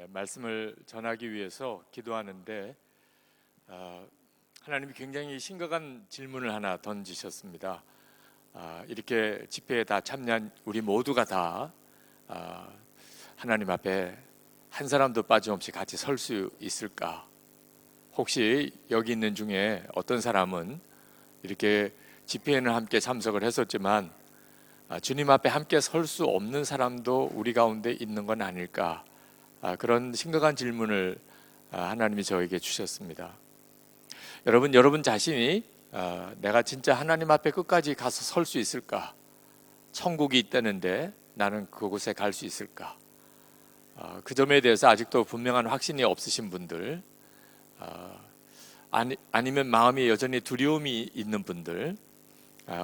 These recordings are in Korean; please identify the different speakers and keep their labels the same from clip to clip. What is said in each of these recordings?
Speaker 1: 말씀을 전하기 위해서 기도하는데 하나님이 굉장히 심각한 질문을 하나 던지셨습니다. 이렇게 집회에 다 참여한 우리 모두가 다 하나님 앞에 한 사람도 빠짐없이 같이 설 수 있을까? 혹시 여기 있는 중에 어떤 사람은 이렇게 집회에는 함께 참석을 했었지만 주님 앞에 함께 설 수 없는 사람도 우리 가운데 있는 건 아닐까? 그런 심각한 질문을 하나님이 저에게 주셨습니다. 여러분 자신이 내가 진짜 하나님 앞에 끝까지 가서 설 수 있을까? 천국이 있다는데 나는 그곳에 갈 수 있을까? 그 점에 대해서 아직도 분명한 확신이 없으신 분들, 아니면 마음이 여전히 두려움이 있는 분들,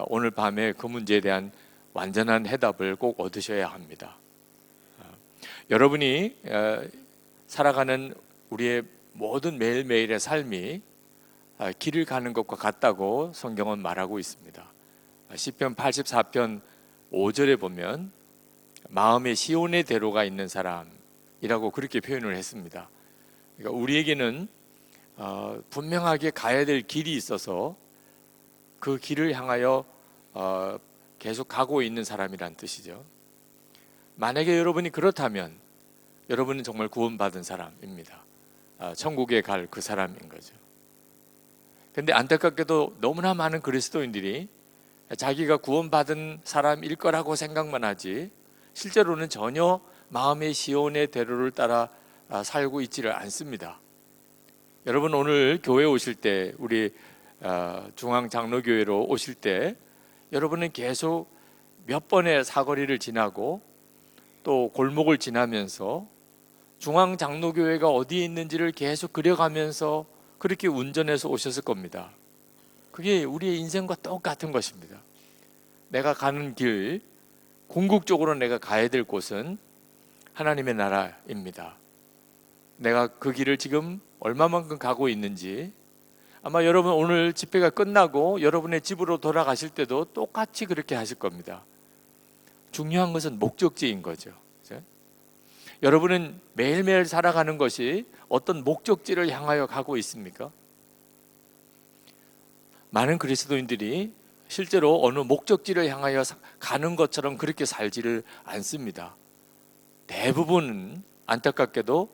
Speaker 1: 오늘 밤에 그 문제에 대한 완전한 해답을 꼭 얻으셔야 합니다. 여러분이 살아가는 우리의 모든 매일매일의 삶이 길을 가는 것과 같다고 성경은 말하고 있습니다. 시편 84편 5절에 보면 마음에 시온의 대로가 있는 사람이라고 그렇게 표현을 했습니다. 그러니까 우리에게는 분명하게 가야 될 길이 있어서 그 길을 향하여 계속 가고 있는 사람이란 뜻이죠. 만약에 여러분이 그렇다면 여러분은 정말 구원받은 사람입니다. 천국에 갈 그 사람인 거죠. 근데 안타깝게도 너무나 많은 그리스도인들이 자기가 구원받은 사람일 거라고 생각만 하지 실제로는 전혀 마음의 시온의 대로를 따라 살고 있지를 않습니다. 여러분 오늘 교회 오실 때, 우리 중앙장로교회로 오실 때 여러분은 계속 몇 번의 사거리를 지나고 또 골목을 지나면서 중앙장로교회가 어디에 있는지를 계속 그려가면서 그렇게 운전해서 오셨을 겁니다. 그게 우리의 인생과 똑같은 것입니다. 내가 가는 길, 궁극적으로 내가 가야 될 곳은 하나님의 나라입니다. 내가 그 길을 지금 얼마만큼 가고 있는지, 아마 여러분 오늘 집회가 끝나고 여러분의 집으로 돌아가실 때도 똑같이 그렇게 하실 겁니다. 중요한 것은 목적지인 거죠. 여러분은 매일매일 살아가는 것이 어떤 목적지를 향하여 가고 있습니까? 많은 그리스도인들이 실제로 어느 목적지를 향하여 가는 것처럼 그렇게 살지를 않습니다. 대부분은 안타깝게도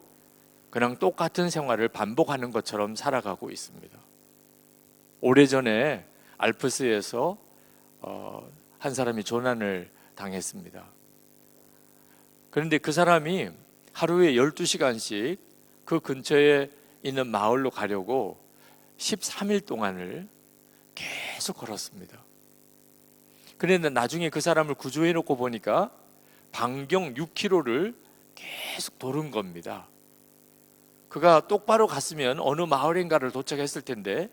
Speaker 1: 그냥 똑같은 생활을 반복하는 것처럼 살아가고 있습니다. 오래전에 알프스에서 한 사람이 조난을 당했습니다. 그런데 그 사람이 하루에 12시간씩 그 근처에 있는 마을로 가려고 13일 동안을 계속 걸었습니다. 그런데 나중에 그 사람을 구조해 놓고 보니까 반경 6km를 계속 도는 겁니다. 그가 똑바로 갔으면 어느 마을인가를 도착했을 텐데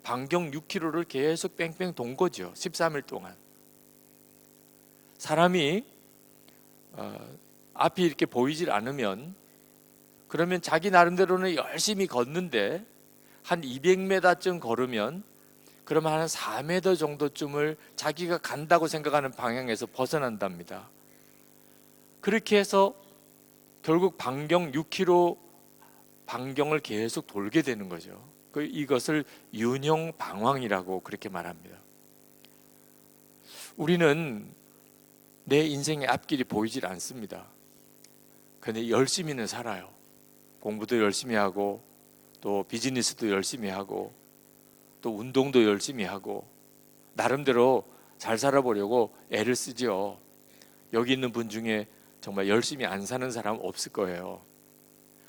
Speaker 1: 반경 6km를 계속 뺑뺑 돈 거죠. 13일 동안. 사람이 앞이 이렇게 보이질 않으면 그러면 자기 나름대로는 열심히 걷는데 한 200m쯤 걸으면 그러면 한 4m 정도쯤을 자기가 간다고 생각하는 방향에서 벗어난답니다. 그렇게 해서 결국 반경 6km 반경을 계속 돌게 되는 거죠. 이것을 윤형방황이라고 그렇게 말합니다. 우리는 내 인생의 앞길이 보이질 않습니다. 그런데 열심히는 살아요. 공부도 열심히 하고 또 비즈니스도 열심히 하고 또 운동도 열심히 하고 나름대로 잘 살아보려고 애를 쓰죠. 여기 있는 분 중에 정말 열심히 안 사는 사람 없을 거예요.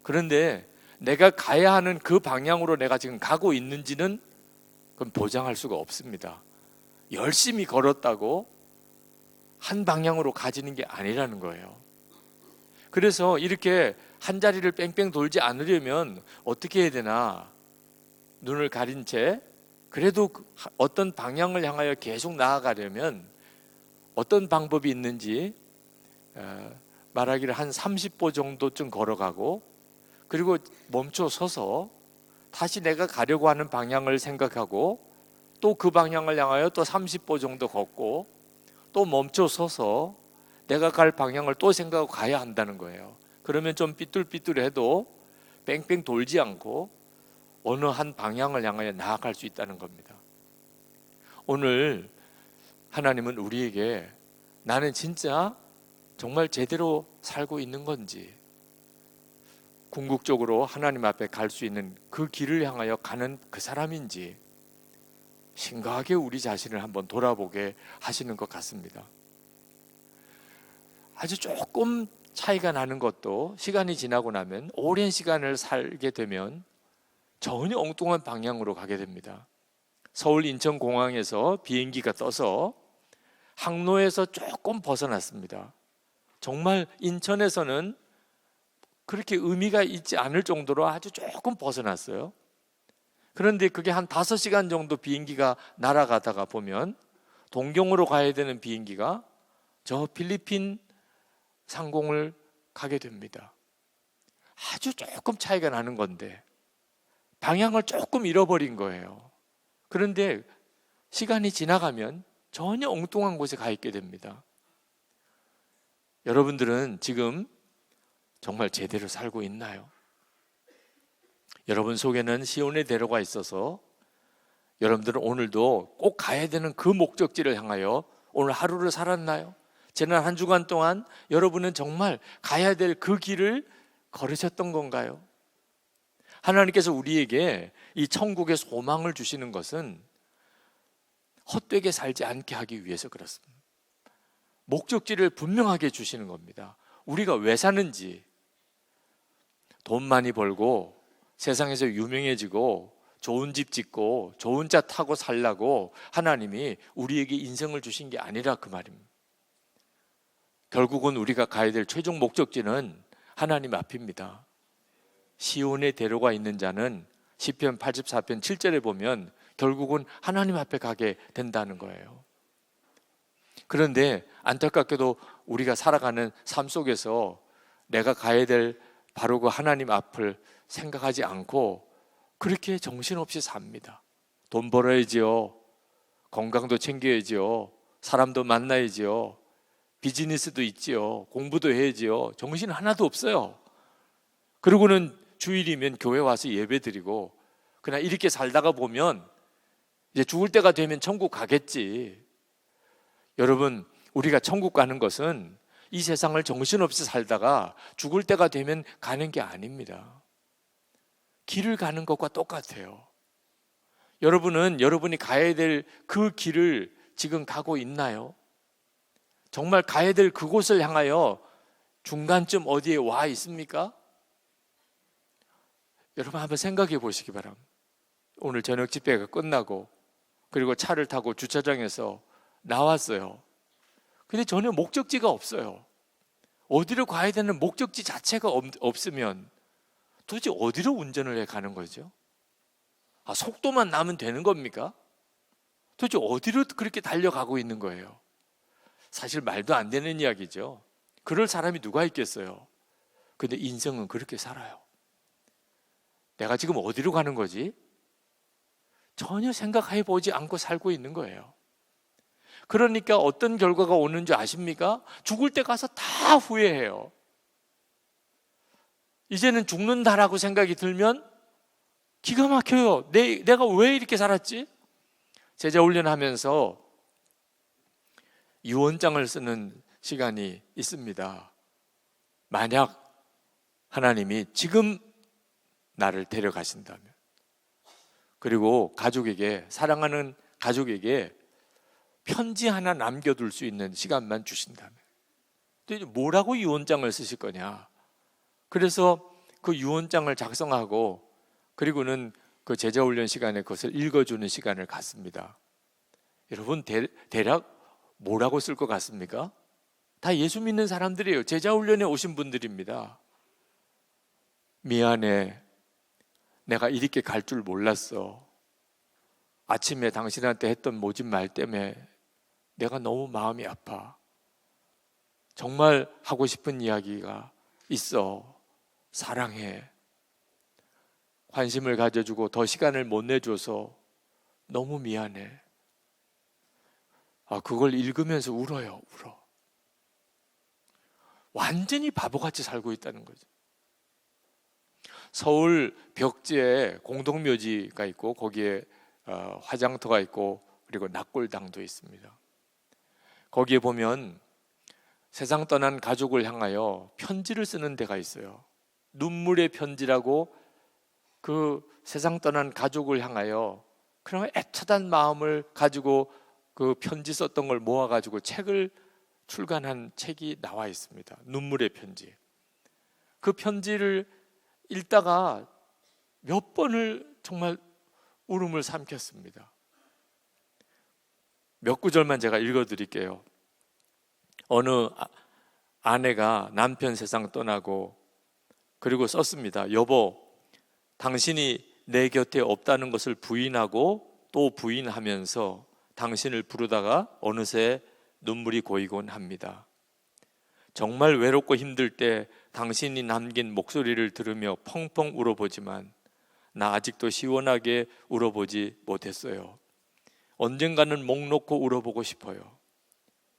Speaker 1: 그런데 내가 가야 하는 그 방향으로 내가 지금 가고 있는지는 그건 보장할 수가 없습니다. 열심히 걸었다고 한 방향으로 가지는 게 아니라는 거예요. 그래서 이렇게 한 자리를 뺑뺑 돌지 않으려면 어떻게 해야 되나? 눈을 가린 채 그래도 어떤 방향을 향하여 계속 나아가려면 어떤 방법이 있는지 말하기를 한 30보 정도쯤 걸어가고 그리고 멈춰 서서 다시 내가 가려고 하는 방향을 생각하고 또 그 방향을 향하여 또 30보 정도 걷고 또 멈춰 서서 내가 갈 방향을 또 생각하고 가야 한다는 거예요. 그러면 좀 삐뚤삐뚤해도 뺑뺑 돌지 않고 어느 한 방향을 향하여 나아갈 수 있다는 겁니다. 오늘 하나님은 우리에게 나는 진짜 정말 제대로 살고 있는 건지, 궁극적으로 하나님 앞에 갈 수 있는 그 길을 향하여 가는 그 사람인지 심각하게 우리 자신을 한번 돌아보게 하시는 것 같습니다. 아주 조금 차이가 나는 것도 시간이 지나고 나면, 오랜 시간을 살게 되면 전혀 엉뚱한 방향으로 가게 됩니다. 서울 인천공항에서 비행기가 떠서 항로에서 조금 벗어났습니다. 정말 인천에서는 그렇게 의미가 있지 않을 정도로 아주 조금 벗어났어요. 그런데 그게 한 5시간 정도 비행기가 날아가다가 보면 동경으로 가야 되는 비행기가 저 필리핀 상공을 가게 됩니다. 아주 조금 차이가 나는 건데 방향을 조금 잃어버린 거예요. 그런데 시간이 지나가면 전혀 엉뚱한 곳에 가 있게 됩니다. 여러분들은 지금 정말 제대로 살고 있나요? 여러분 속에는 시온의 대로가 있어서 여러분들은 오늘도 꼭 가야 되는 그 목적지를 향하여 오늘 하루를 살았나요? 지난 한 주간 동안 여러분은 정말 가야 될 그 길을 걸으셨던 건가요? 하나님께서 우리에게 이 천국의 소망을 주시는 것은 헛되게 살지 않게 하기 위해서 그렇습니다. 목적지를 분명하게 주시는 겁니다. 우리가 왜 사는지, 돈 많이 벌고 세상에서 유명해지고 좋은 집 짓고 좋은 차 타고 살라고 하나님이 우리에게 인생을 주신 게 아니라 그 말입니다. 결국은 우리가 가야 될 최종 목적지는 하나님 앞입니다. 시온의 대로가 있는 자는 시편 84편 7절에 보면 결국은 하나님 앞에 가게 된다는 거예요. 그런데 안타깝게도 우리가 살아가는 삶 속에서 내가 가야 될 바로 그 하나님 앞을 생각하지 않고 그렇게 정신없이 삽니다. 돈 벌어야지요, 건강도 챙겨야지요, 사람도 만나야지요, 비즈니스도 있지요, 공부도 해야지요. 정신 하나도 없어요. 그러고는 주일이면 교회 와서 예배 드리고 그냥 이렇게 살다가 보면 이제 죽을 때가 되면 천국 가겠지. 여러분, 우리가 천국 가는 것은 이 세상을 정신없이 살다가 죽을 때가 되면 가는 게 아닙니다. 길을 가는 것과 똑같아요. 여러분은 여러분이 가야 될 그 길을 지금 가고 있나요? 정말 가야 될 그곳을 향하여 중간쯤 어디에 와 있습니까? 여러분 한번 생각해 보시기 바랍니다. 오늘 저녁 집회가 끝나고 그리고 차를 타고 주차장에서 나왔어요. 근데 전혀 목적지가 없어요. 어디로 가야 되는 목적지 자체가 없으면 도대체 어디로 운전을 해 가는 거죠? 속도만 나면 되는 겁니까? 도대체 어디로 그렇게 달려가고 있는 거예요? 사실 말도 안 되는 이야기죠. 그럴 사람이 누가 있겠어요? 근데 인생은 그렇게 살아요. 내가 지금 어디로 가는 거지? 전혀 생각해 보지 않고 살고 있는 거예요. 그러니까 어떤 결과가 오는 줄 아십니까? 죽을 때 가서 다 후회해요. 이제는 죽는다라고 생각이 들면 기가 막혀요. 내가 왜 이렇게 살았지? 제자 훈련하면서 유언장을 쓰는 시간이 있습니다. 만약 하나님이 지금 나를 데려가신다면, 그리고 가족에게, 사랑하는 가족에게 편지 하나 남겨둘 수 있는 시간만 주신다면, 뭐라고 유언장을 쓰실 거냐? 그래서 그 유언장을 작성하고 그리고는 그 제자훈련 시간에 그것을 읽어주는 시간을 갖습니다. 여러분 대략 뭐라고 쓸 것 같습니까? 다 예수 믿는 사람들이에요. 제자훈련에 오신 분들입니다. 미안해, 내가 이렇게 갈 줄 몰랐어. 아침에 당신한테 했던 모진 말 때문에 내가 너무 마음이 아파. 정말 하고 싶은 이야기가 있어. 사랑해. 관심을 가져주고 더 시간을 못 내줘서 너무 미안해. 그걸 읽으면서 울어요. 울어. 완전히 바보같이 살고 있다는 거죠. 서울 벽지에 공동묘지가 있고 거기에 화장터가 있고 그리고 낙골당도 있습니다. 거기에 보면 세상 떠난 가족을 향하여 편지를 쓰는 데가 있어요. 눈물의 편지라고 그 세상 떠난 가족을 향하여 그런 애틋한 마음을 가지고 그 편지 썼던 걸 모아가지고 책을 출간한 책이 나와 있습니다. 눈물의 편지. 그 편지를 읽다가 몇 번을 정말 울음을 삼켰습니다. 몇 구절만 제가 읽어드릴게요. 어느 아내가 남편 세상 떠나고 그리고 썼습니다. 여보, 당신이 내 곁에 없다는 것을 부인하고 또 부인하면서 당신을 부르다가 어느새 눈물이 고이곤 합니다. 정말 외롭고 힘들 때 당신이 남긴 목소리를 들으며 펑펑 울어보지만 나 아직도 시원하게 울어보지 못했어요. 언젠가는 목 놓고 울어보고 싶어요.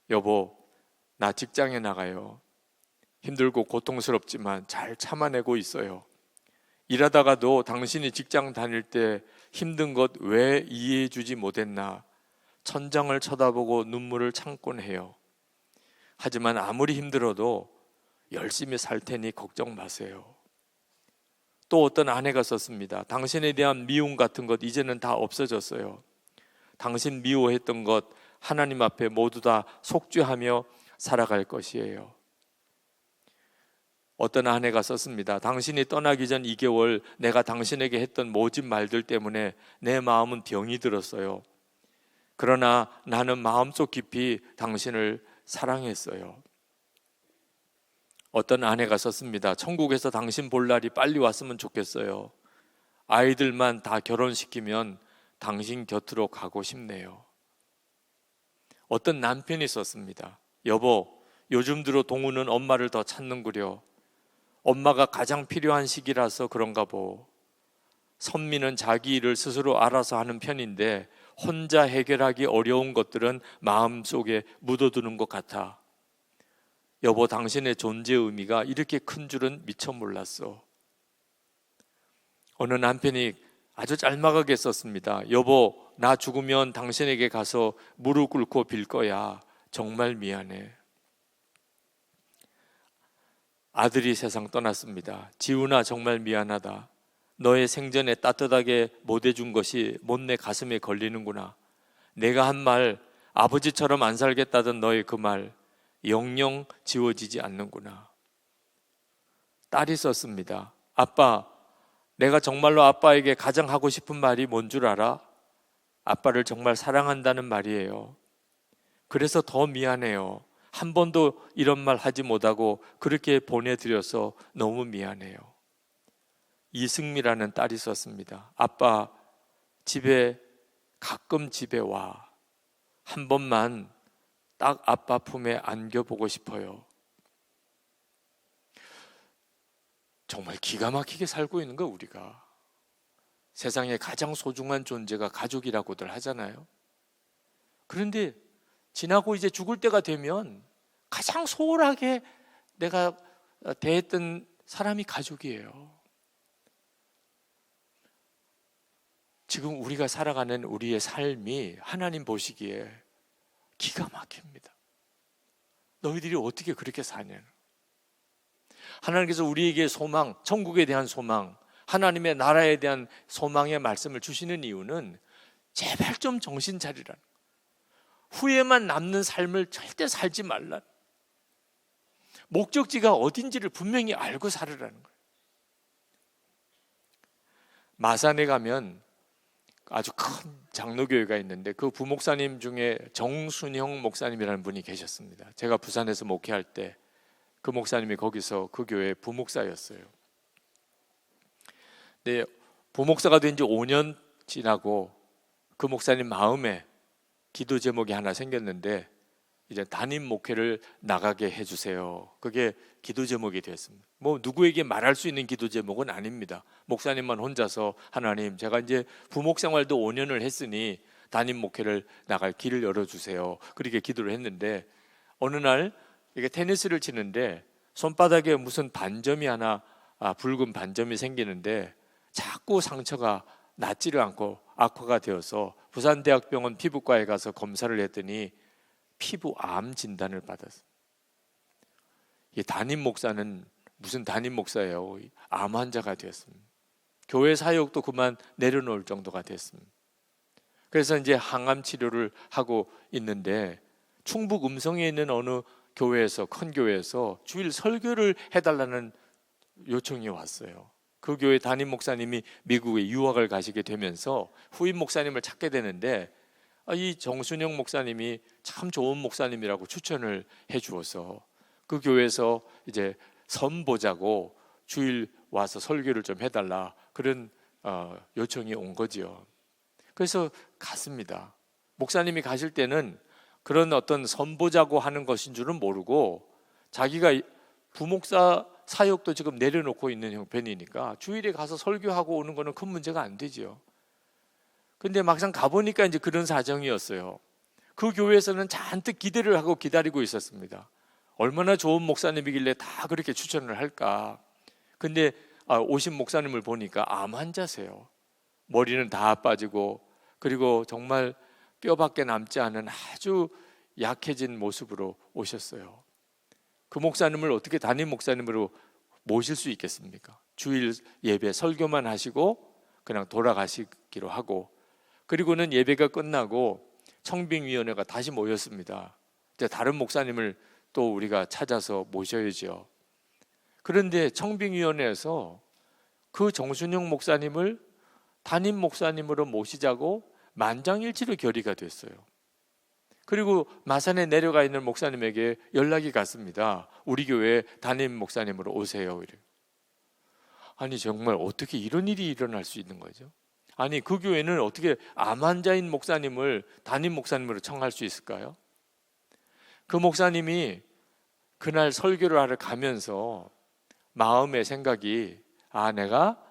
Speaker 1: 여보, 나 직장에 나가요. 힘들고 고통스럽지만 잘 참아내고 있어요. 일하다가도 당신이 직장 다닐 때 힘든 것 왜 이해해 주지 못했나 천장을 쳐다보고 눈물을 참곤 해요. 하지만 아무리 힘들어도 열심히 살 테니 걱정 마세요. 또 어떤 아내가 썼습니다. 당신에 대한 미움 같은 것 이제는 다 없어졌어요. 당신 미워했던 것 하나님 앞에 모두 다 속죄하며 살아갈 것이에요. 어떤 아내가 썼습니다. 당신이 떠나기 전 2개월 내가 당신에게 했던 모진 말들 때문에 내 마음은 병이 들었어요. 그러나 나는 마음속 깊이 당신을 사랑했어요. 어떤 아내가 썼습니다. 천국에서 당신 볼 날이 빨리 왔으면 좋겠어요. 아이들만 다 결혼시키면 당신 곁으로 가고 싶네요. 어떤 남편이 썼습니다. 여보, 요즘 들어 동우는 엄마를 더 찾는구려. 엄마가 가장 필요한 시기라서 그런가 보. 선미는 자기 일을 스스로 알아서 하는 편인데 혼자 해결하기 어려운 것들은 마음속에 묻어두는 것 같아. 여보, 당신의 존재의 의미가 이렇게 큰 줄은 미처 몰랐어. 어느 남편이 아주 짤막하게 썼습니다. 여보, 나 죽으면 당신에게 가서 무릎 꿇고 빌 거야. 정말 미안해. 아들이 세상 떠났습니다. 지훈아, 정말 미안하다. 너의 생전에 따뜻하게 못해준 것이 못내 가슴에 걸리는구나. 내가 한 말, 아버지처럼 안 살겠다던 너의 그 말 영영 지워지지 않는구나. 딸이 썼습니다. 아빠, 내가 정말로 아빠에게 가장 하고 싶은 말이 뭔 줄 알아? 아빠를 정말 사랑한다는 말이에요. 그래서 더 미안해요. 한 번도 이런 말 하지 못하고 그렇게 보내드려서 너무 미안해요. 이승미라는 딸이 썼습니다. 아빠, 가끔 집에 와. 한 번만 딱 아빠 품에 안겨보고 싶어요. 정말 기가 막히게 살고 있는 거 우리가. 세상에 가장 소중한 존재가 가족이라고들 하잖아요. 그런데 지나고 이제 죽을 때가 되면 가장 소홀하게 내가 대했던 사람이 가족이에요. 지금 우리가 살아가는 우리의 삶이 하나님 보시기에 기가 막힙니다. 너희들이 어떻게 그렇게 사냐? 하나님께서 우리에게 소망, 천국에 대한 소망, 하나님의 나라에 대한 소망의 말씀을 주시는 이유는 제발 좀 정신 차리라는, 후회만 남는 삶을 절대 살지 말라, 목적지가 어딘지를 분명히 알고 살으라는 거예요. 마산에 가면 아주 큰 장로교회가 있는데 그 부목사님 중에 정순형 목사님이라는 분이 계셨습니다. 제가 부산에서 목회할 때 그 목사님이 거기서 그 교회 부목사였어요. 근데 부목사가 된 지 5년 지나고 그 목사님 마음에 기도 제목이 하나 생겼는데 이제 담임 목회를 나가게 해주세요. 그게 기도 제목이 됐습니다. 뭐 누구에게 말할 수 있는 기도 제목은 아닙니다. 목사님만 혼자서 하나님, 제가 이제 부목 생활도 5년을 했으니 담임 목회를 나갈 길을 열어주세요. 그렇게 기도를 했는데 어느 날 이게 테니스를 치는데 손바닥에 무슨 반점이 하나, 붉은 반점이 생기는데 자꾸 상처가 낫지를 않고 악화가 되어서 부산대학병원 피부과에 가서 검사를 했더니 피부암 진단을 받았어요. 이 담임 목사는 무슨 담임 목사예요? 암 환자가 되었습니다. 교회 사역도 그만 내려놓을 정도가 됐습니다. 그래서 이제 항암 치료를 하고 있는데 충북 음성에 있는 어느 교회에서, 큰 교회에서 주일 설교를 해달라는 요청이 왔어요. 그 교회 담임 목사님이 미국에 유학을 가시게 되면서 후임 목사님을 찾게 되는데 이 정순영 목사님이 참 좋은 목사님이라고 추천을 해 주어서 그 교회에서 이제 선보자고 주일 와서 설교를 좀 해달라, 그런 요청이 온 거지요. 그래서 갔습니다. 목사님이 가실 때는 그런 어떤 선보자고 하는 것인 줄은 모르고 자기가 부목사 사역도 지금 내려놓고 있는 형편이니까 주일에 가서 설교하고 오는 거는 큰 문제가 안 되죠. 근데 막상 가보니까 이제 그런 사정이었어요. 그 교회에서는 잔뜩 기대를 하고 기다리고 있었습니다. 얼마나 좋은 목사님이길래 다 그렇게 추천을 할까. 근데 오신 목사님을 보니까 암 환자세요. 머리는 다 빠지고 그리고 정말 뼈밖에 남지 않은 아주 약해진 모습으로 오셨어요. 그 목사님을 어떻게 담임 목사님으로 모실 수 있겠습니까? 주일 예배 설교만 하시고 그냥 돌아가시기로 하고, 그리고는 예배가 끝나고 청빙위원회가 다시 모였습니다. 이제 다른 목사님을 또 우리가 찾아서 모셔야죠. 그런데 청빙위원회에서 그 정순영 목사님을 담임 목사님으로 모시자고 만장일치로 결의가 됐어요. 그리고 마산에 내려가 있는 목사님에게 연락이 갔습니다. 우리 교회 담임 목사님으로 오세요. 아니 정말 어떻게 이런 일이 일어날 수 있는 거죠? 아니 그 교회는 어떻게 암 환자인 목사님을 담임 목사님으로 청할 수 있을까요? 그 목사님이 그날 설교를 하러 가면서 마음의 생각이, 내가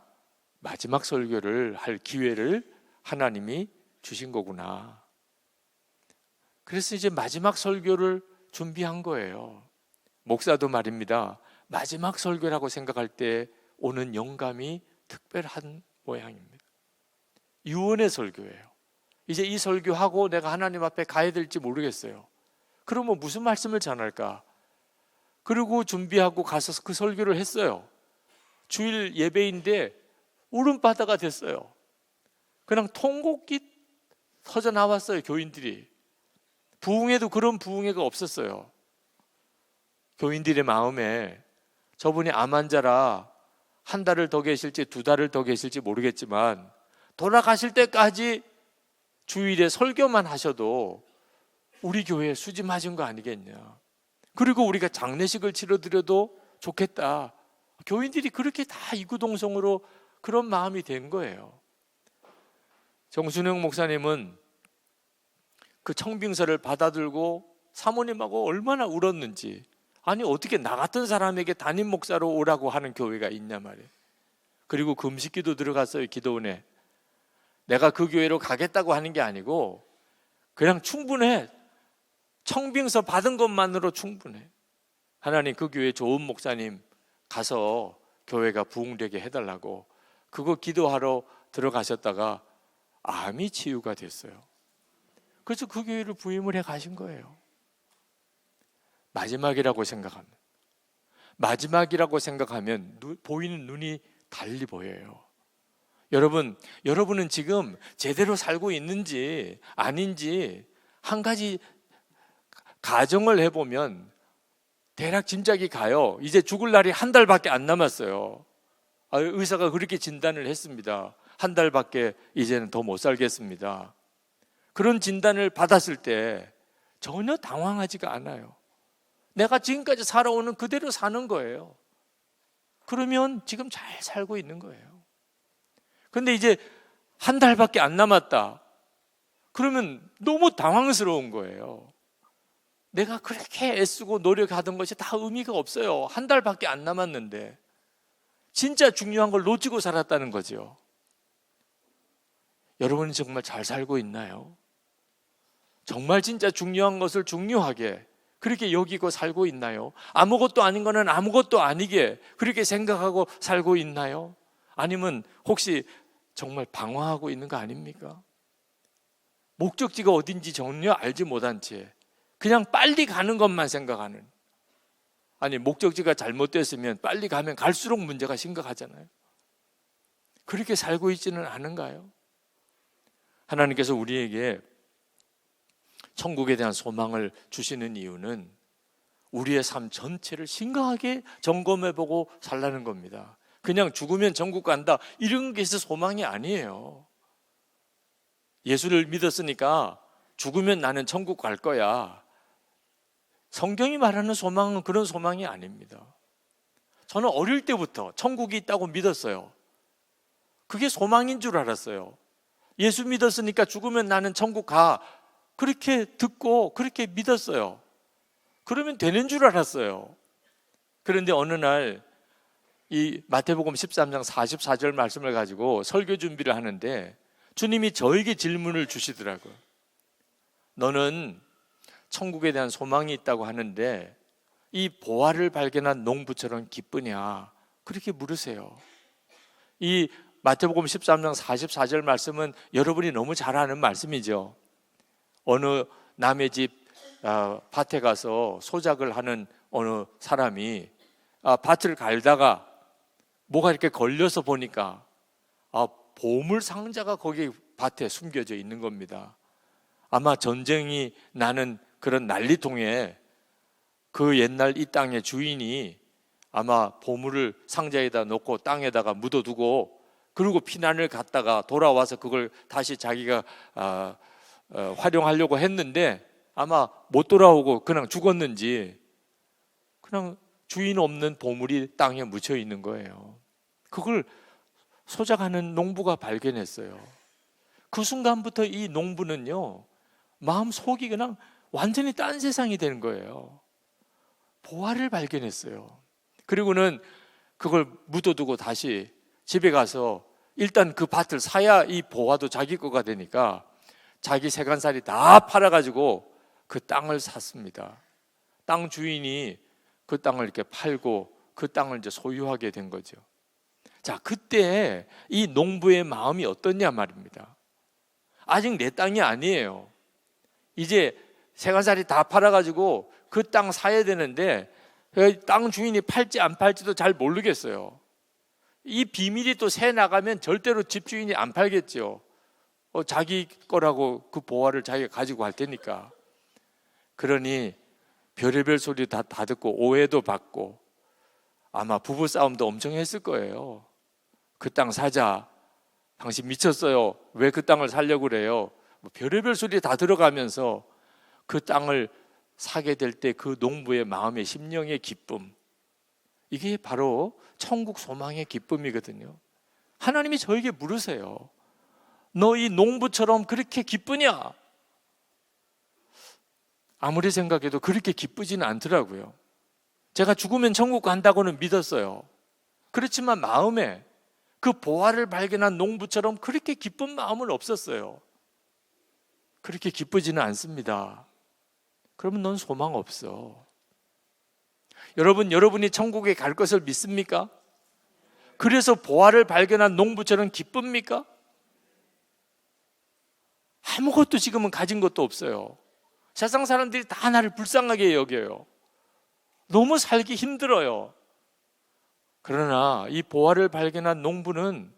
Speaker 1: 마지막 설교를 할 기회를 하나님이 주신 거구나. 그래서 이제 마지막 설교를 준비한 거예요. 목사도 말입니다. 마지막 설교라고 생각할 때 오는 영감이 특별한 모양입니다. 유언의 설교예요. 이제 이 설교하고 내가 하나님 앞에 가야 될지 모르겠어요. 그러면 무슨 말씀을 전할까? 그리고 준비하고 가서 그 설교를 했어요. 주일 예배인데 울음바다가 됐어요. 그냥 통곡이 터져 나왔어요. 교인들이. 부흥회도 그런 부흥회가 없었어요. 교인들의 마음에 저분이 암 환자라 한 달을 더 계실지 두 달을 더 계실지 모르겠지만 돌아가실 때까지 주일에 설교만 하셔도 우리 교회에 수지 맞은 거 아니겠냐. 그리고 우리가 장례식을 치러드려도 좋겠다. 교인들이 그렇게 다 이구동성으로 그런 마음이 된 거예요. 정순영 목사님은 그 청빙서를 받아들고 사모님하고 얼마나 울었는지. 아니 어떻게 나 같은 사람에게 담임 목사로 오라고 하는 교회가 있냐 말이에요. 그리고 금식기도 들어갔어요. 기도원에. 내가 그 교회로 가겠다고 하는 게 아니고 그냥 충분해. 청빙서 받은 것만으로 충분해. 하나님 그 교회 좋은 목사님 가서 교회가 부흥되게 해달라고 그거 기도하러 들어가셨다가 암이 치유가 됐어요. 그래서 그 교회를 부임을 해 가신 거예요. 마지막이라고 생각합니다. 마지막이라고 생각하면 보이는 눈이 달리 보여요. 여러분은 지금 제대로 살고 있는지 아닌지 한 가지 가정을 해보면 대략 짐작이 가요. 이제 죽을 날이 한 달밖에 안 남았어요. 의사가 그렇게 진단을 했습니다. 한 달밖에 이제는 더 못 살겠습니다. 그런 진단을 받았을 때 전혀 당황하지가 않아요. 내가 지금까지 살아오는 그대로 사는 거예요. 그러면 지금 잘 살고 있는 거예요. 근데 이제 한 달밖에 안 남았다. 그러면 너무 당황스러운 거예요. 내가 그렇게 애쓰고 노력하던 것이 다 의미가 없어요. 한 달밖에 안 남았는데 진짜 중요한 걸 놓치고 살았다는 거죠. 여러분은 정말 잘 살고 있나요? 정말 진짜 중요한 것을 중요하게, 그렇게 여기고 살고 있나요? 아무것도 아닌 거는 아무것도 아니게 그렇게 생각하고 살고 있나요? 아니면 혹시 정말 방황하고 있는 거 아닙니까? 목적지가 어딘지 전혀 알지 못한 채 그냥 빨리 가는 것만 생각하는, 아니 목적지가 잘못됐으면 빨리 가면 갈수록 문제가 심각하잖아요. 그렇게 살고 있지는 않은가요? 하나님께서 우리에게 천국에 대한 소망을 주시는 이유는 우리의 삶 전체를 심각하게 점검해보고 살라는 겁니다. 그냥 죽으면 천국 간다 이런 게 있어 소망이 아니에요. 예수를 믿었으니까 죽으면 나는 천국 갈 거야, 성경이 말하는 소망은 그런 소망이 아닙니다. 저는 어릴 때부터 천국이 있다고 믿었어요. 그게 소망인 줄 알았어요. 예수 믿었으니까 죽으면 나는 천국 가, 그렇게 듣고 그렇게 믿었어요. 그러면 되는 줄 알았어요. 그런데 어느 날 이 마태복음 13장 44절 말씀을 가지고 설교 준비를 하는데 주님이 저에게 질문을 주시더라고요. 너는 천국에 대한 소망이 있다고 하는데 이 보화를 발견한 농부처럼 기쁘냐? 그렇게 물으세요. 이 마태복음 13장 44절 말씀은 여러분이 너무 잘 아는 말씀이죠. 어느 남의 집 밭에 가서 소작을 하는 어느 사람이 밭을 갈다가 뭐가 이렇게 걸려서 보니까 보물 상자가 거기 밭에 숨겨져 있는 겁니다. 아마 전쟁이 나는 그런 난리통에 그 옛날 이 땅의 주인이 아마 보물을 상자에다 놓고 땅에다가 묻어두고 그리고 피난을 갔다가 돌아와서 그걸 다시 자기가 활용하려고 했는데 아마 못 돌아오고 그냥 죽었는지 그냥 주인 없는 보물이 땅에 묻혀 있는 거예요. 그걸 소작하는 농부가 발견했어요. 그 순간부터 이 농부는요, 마음 속이 그냥 완전히 딴 세상이 되는 거예요. 보화를 발견했어요. 그리고는 그걸 묻어두고 다시 집에 가서 일단 그 밭을 사야 이 보화도 자기 거가 되니까 자기 세간살이 다 팔아가지고 그 땅을 샀습니다. 땅 주인이 그 땅을 이렇게 팔고 그 땅을 이제 소유하게 된 거죠. 자, 그때 이 농부의 마음이 어떻냐 말입니다. 아직 내 땅이 아니에요. 이제 세간살이 다 팔아가지고 그 땅 사야 되는데 땅 주인이 팔지 안 팔지도 잘 모르겠어요. 이 비밀이 또 새 나가면 절대로 집주인이 안 팔겠죠. 자기 거라고 그 보화를 자기가 가지고 갈 테니까. 그러니 별의별 소리 다 듣고 오해도 받고 아마 부부싸움도 엄청 했을 거예요. 그 땅 사자, 당신 미쳤어요, 왜 그 땅을 사려고 그래요, 별의별 소리 다 들어가면서 그 땅을 사게 될 때 그 농부의 마음의 심령의 기쁨, 이게 바로 천국 소망의 기쁨이거든요. 하나님이 저에게 물으세요. 너 이 농부처럼 그렇게 기쁘냐? 아무리 생각해도 그렇게 기쁘지는 않더라고요. 제가 죽으면 천국 간다고는 믿었어요. 그렇지만 마음에 그 보화를 발견한 농부처럼 그렇게 기쁜 마음은 없었어요. 그렇게 기쁘지는 않습니다. 그러면 넌 소망 없어. 여러분이 천국에 갈 것을 믿습니까? 그래서 보화를 발견한 농부처럼 기쁩니까? 아무것도 지금은 가진 것도 없어요. 세상 사람들이 다 나를 불쌍하게 여겨요. 너무 살기 힘들어요. 그러나 이 보화를 발견한 농부는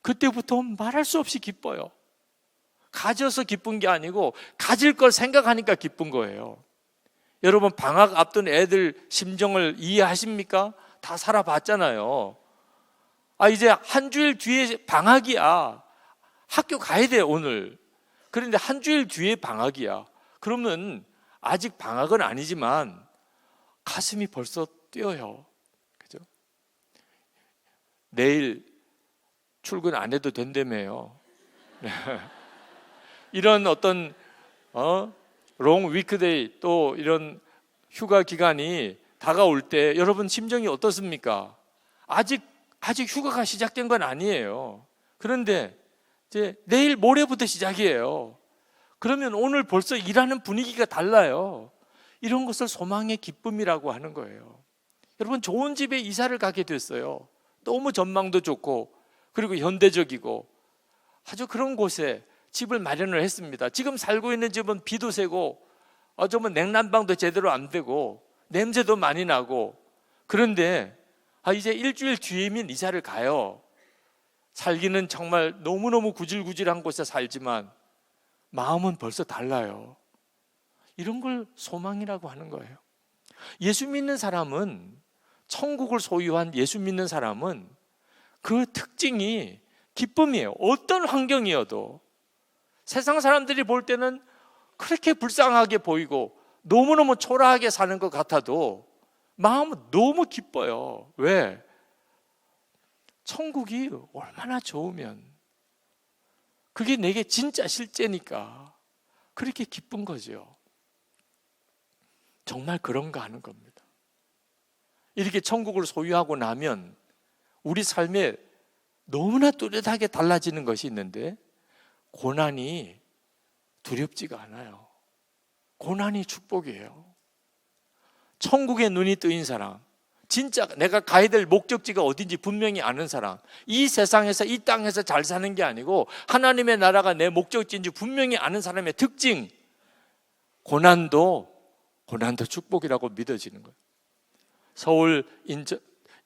Speaker 1: 그때부터 말할 수 없이 기뻐요. 가져서 기쁜 게 아니고 가질 걸 생각하니까 기쁜 거예요. 여러분, 방학 앞둔 애들 심정을 이해하십니까? 다 살아봤잖아요. 이제 한 주일 뒤에 방학이야. 학교 가야 돼 오늘. 그런데 한 주일 뒤에 방학이야. 그러면 아직 방학은 아니지만 가슴이 벌써 뛰어요. 그죠? 내일 출근 안 해도 된다며요. 이런 어떤 롱 위크데이, 또 이런 휴가 기간이 다가올 때 여러분 심정이 어떻습니까? 아직 휴가가 시작된 건 아니에요. 그런데 이제 내일 모레부터 시작이에요. 그러면 오늘 벌써 일하는 분위기가 달라요. 이런 것을 소망의 기쁨이라고 하는 거예요. 여러분, 좋은 집에 이사를 가게 됐어요. 너무 전망도 좋고 그리고 현대적이고 아주 그런 곳에 집을 마련을 했습니다. 지금 살고 있는 집은 비도 새고 좀 냉난방도 제대로 안 되고 냄새도 많이 나고, 그런데 이제 일주일 뒤에면 이사를 가요. 살기는 정말 너무너무 구질구질한 곳에 살지만 마음은 벌써 달라요. 이런 걸 소망이라고 하는 거예요. 예수 믿는 사람은, 천국을 소유한 예수 믿는 사람은 그 특징이 기쁨이에요. 어떤 환경이어도. 세상 사람들이 볼 때는 그렇게 불쌍하게 보이고 너무너무 초라하게 사는 것 같아도 마음은 너무 기뻐요. 왜? 천국이 얼마나 좋으면, 그게 내게 진짜 실제니까 그렇게 기쁜 거죠. 정말 그런가 하는 겁니다. 이렇게 천국을 소유하고 나면 우리 삶에 너무나 뚜렷하게 달라지는 것이 있는데, 고난이 두렵지가 않아요. 고난이 축복이에요. 천국에 눈이 뜨인 사람, 진짜 내가 가야 될 목적지가 어딘지 분명히 아는 사람, 이 세상에서, 이 땅에서 잘 사는 게 아니고 하나님의 나라가 내 목적지인지 분명히 아는 사람의 특징, 고난도 축복이라고 믿어지는 거예요. 서울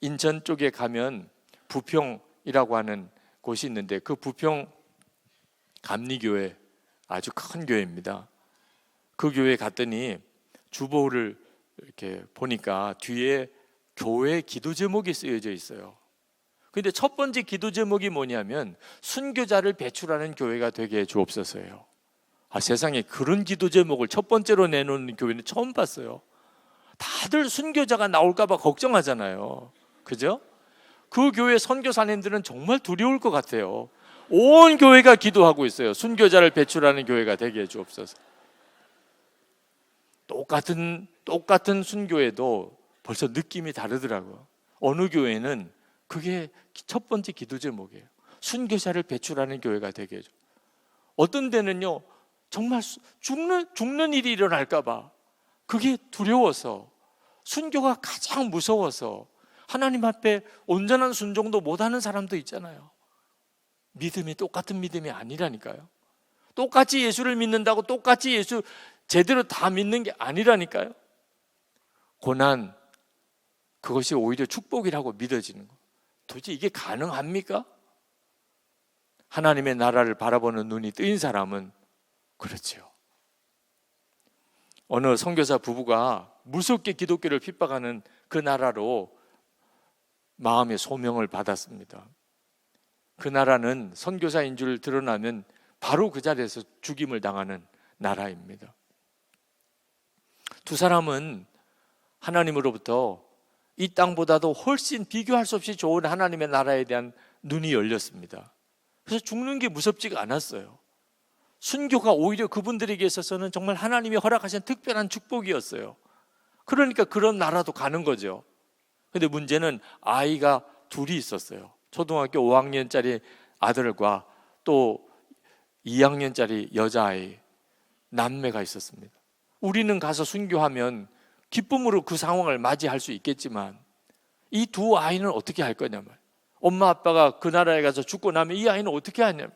Speaker 1: 인천 쪽에 가면 부평이라고 하는 곳이 있는데, 그 부평 감리교회, 아주 큰 교회입니다. 그 교회에 갔더니 주보를 이렇게 보니까 뒤에 교회 기도 제목이 쓰여져 있어요. 근데 첫 번째 기도 제목이 뭐냐면 순교자를 배출하는 교회가 되게 해 주옵소서예요. 세상에 그런 기도 제목을 첫 번째로 내놓는 교회는 처음 봤어요. 다들 순교자가 나올까 봐 걱정하잖아요. 그죠? 그 교회 선교사님들은 정말 두려울 것 같아요. 온 교회가 기도하고 있어요. 순교자를 배출하는 교회가 되게 해 주옵소서. 똑같은 순교에도 벌써 느낌이 다르더라고요. 어느 교회는 그게 첫 번째 기도 제목이에요. 순교자를 배출하는 교회가 되게 해줘. 어떤 데는요, 정말 죽는 일이 일어날까 봐 그게 두려워서, 순교가 가장 무서워서 하나님 앞에 온전한 순종도 못하는 사람도 있잖아요. 믿음이 똑같은 믿음이 아니라니까요. 똑같이 예수를 믿는다고 똑같이 예수 제대로 다 믿는 게 아니라니까요. 고난, 그것이 오히려 축복이라고 믿어지는 거. 도대체 이게 가능합니까? 하나님의 나라를 바라보는 눈이 뜨인 사람은 그렇지요. 어느 선교사 부부가 무섭게 기독교를 핍박하는 그 나라로 마음의 소명을 받았습니다. 그 나라는 선교사인 줄 드러나면 바로 그 자리에서 죽임을 당하는 나라입니다. 두 사람은 하나님으로부터 이 땅보다도 훨씬 비교할 수 없이 좋은 하나님의 나라에 대한 눈이 열렸습니다. 그래서 죽는 게 무섭지가 않았어요. 순교가 오히려 그분들에게 있어서는 정말 하나님이 허락하신 특별한 축복이었어요. 그러니까 그런 나라도 가는 거죠. 근데 문제는 아이가 둘이 있었어요. 초등학교 5학년짜리 아들과 또 2학년짜리 여자아이, 남매가 있었습니다. 우리는 가서 순교하면 기쁨으로 그 상황을 맞이할 수 있겠지만 이 두 아이는 어떻게 할 거냐면, 엄마 아빠가 그 나라에 가서 죽고 나면 이 아이는 어떻게 하냐면,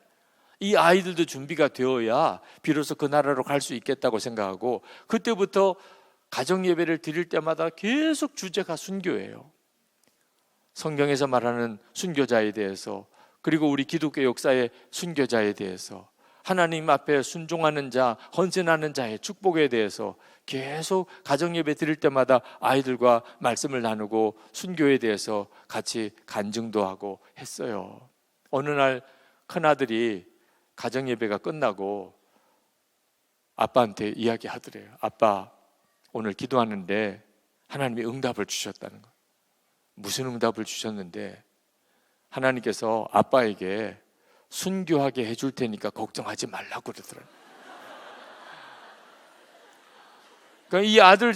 Speaker 1: 이 아이들도 준비가 되어야 비로소 그 나라로 갈 수 있겠다고 생각하고, 그때부터 가정예배를 드릴 때마다 계속 주제가 순교예요. 성경에서 말하는 순교자에 대해서, 그리고 우리 기독교 역사의 순교자에 대해서, 하나님 앞에 순종하는 자, 헌신하는 자의 축복에 대해서 계속 가정예배 드릴 때마다 아이들과 말씀을 나누고 순교에 대해서 같이 간증도 하고 했어요. 어느 날 큰아들이 가정예배가 끝나고 아빠한테 이야기하더래요. 아빠, 오늘 기도하는데 하나님이 응답을 주셨다는 거. 무슨 응답을 주셨는데, 하나님께서 아빠에게 순교하게 해줄 테니까 걱정하지 말라고 그러더라고요. 그러니까 이 아들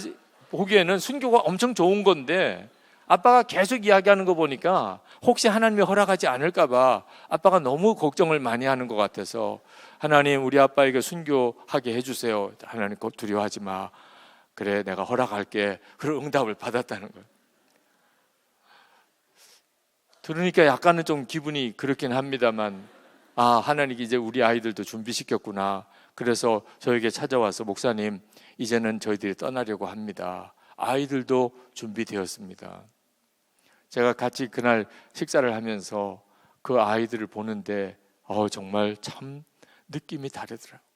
Speaker 1: 보기에는 순교가 엄청 좋은 건데, 아빠가 계속 이야기하는 거 보니까 혹시 하나님이 허락하지 않을까 봐 아빠가 너무 걱정을 많이 하는 것 같아서, 하나님 우리 아빠에게 순교하게 해주세요. 하나님 두려워하지 마. 그래 내가 허락할게. 그런 응답을 받았다는 거예요. 들으니까 약간은 좀 기분이 그렇긴 합니다만, 하나님이 이제 우리 아이들도 준비시켰구나. 그래서 저에게 찾아와서 목사님, 이제는 저희들이 떠나려고 합니다. 아이들도 준비되었습니다. 제가 같이 그날 식사를 하면서 그 아이들을 보는데 정말 참 느낌이 다르더라고요.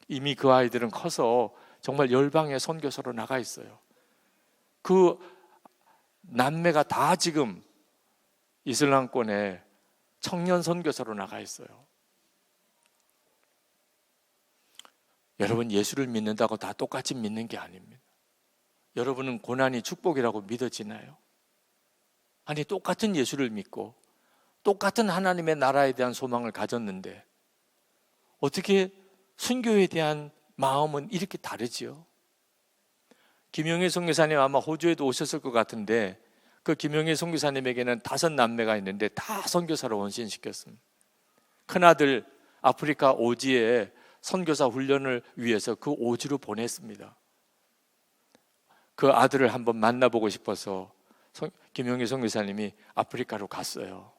Speaker 1: 이미 그 아이들은 커서 정말 열방의 선교사로 나가 있어요. 그 남매가 다 지금 이슬람권에 청년 선교사로 나가 있어요. 여러분, 예수를 믿는다고 다 똑같이 믿는 게 아닙니다. 여러분은 고난이 축복이라고 믿어지나요? 아니, 똑같은 예수를 믿고 똑같은 하나님의 나라에 대한 소망을 가졌는데 어떻게 순교에 대한 마음은 이렇게 다르지요? 김용희 선교사님 아마 호주에도 오셨을 것 같은데, 그 김용희 선교사님에게는 5남매가 있는데 다 선교사로 헌신시켰습니다. 큰아들 아프리카 오지에 선교사 훈련을 위해서 그 오지로 보냈습니다. 그 아들을 한번 만나보고 싶어서 김용희 선교사님이 아프리카로 갔어요.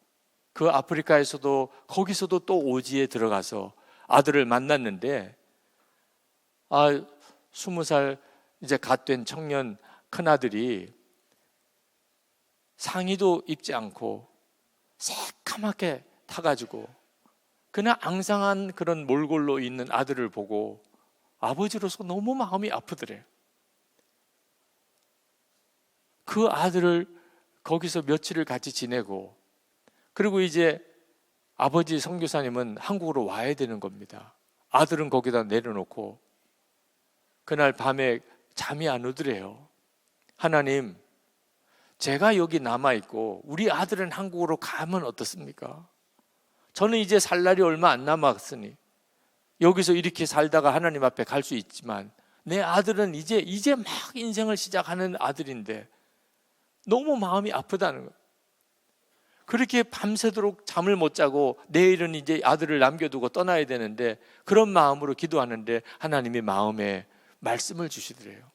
Speaker 1: 그 아프리카에서도 거기서도 또 오지에 들어가서 아들을 만났는데 20살 이제 갓 된 청년 큰아들이 상의도 입지 않고 새까맣게 타가지고 그냥 앙상한 그런 몰골로 있는 아들을 보고 아버지로서 너무 마음이 아프더래요. 그 아들을 거기서 며칠을 같이 지내고, 그리고 이제 아버지 선교사님은 한국으로 와야 되는 겁니다. 아들은 거기다 내려놓고 그날 밤에 잠이 안 오더래요. 하나님, 제가 여기 남아있고 우리 아들은 한국으로 가면 어떻습니까? 저는 이제 살 날이 얼마 안 남았으니 여기서 이렇게 살다가 하나님 앞에 갈 수 있지만 내 아들은 이제 막 인생을 시작하는 아들인데 너무 마음이 아프다는 거예요. 그렇게 밤새도록 잠을 못 자고 내일은 이제 아들을 남겨두고 떠나야 되는데 그런 마음으로 기도하는데 하나님이 마음에 말씀을 주시더래요.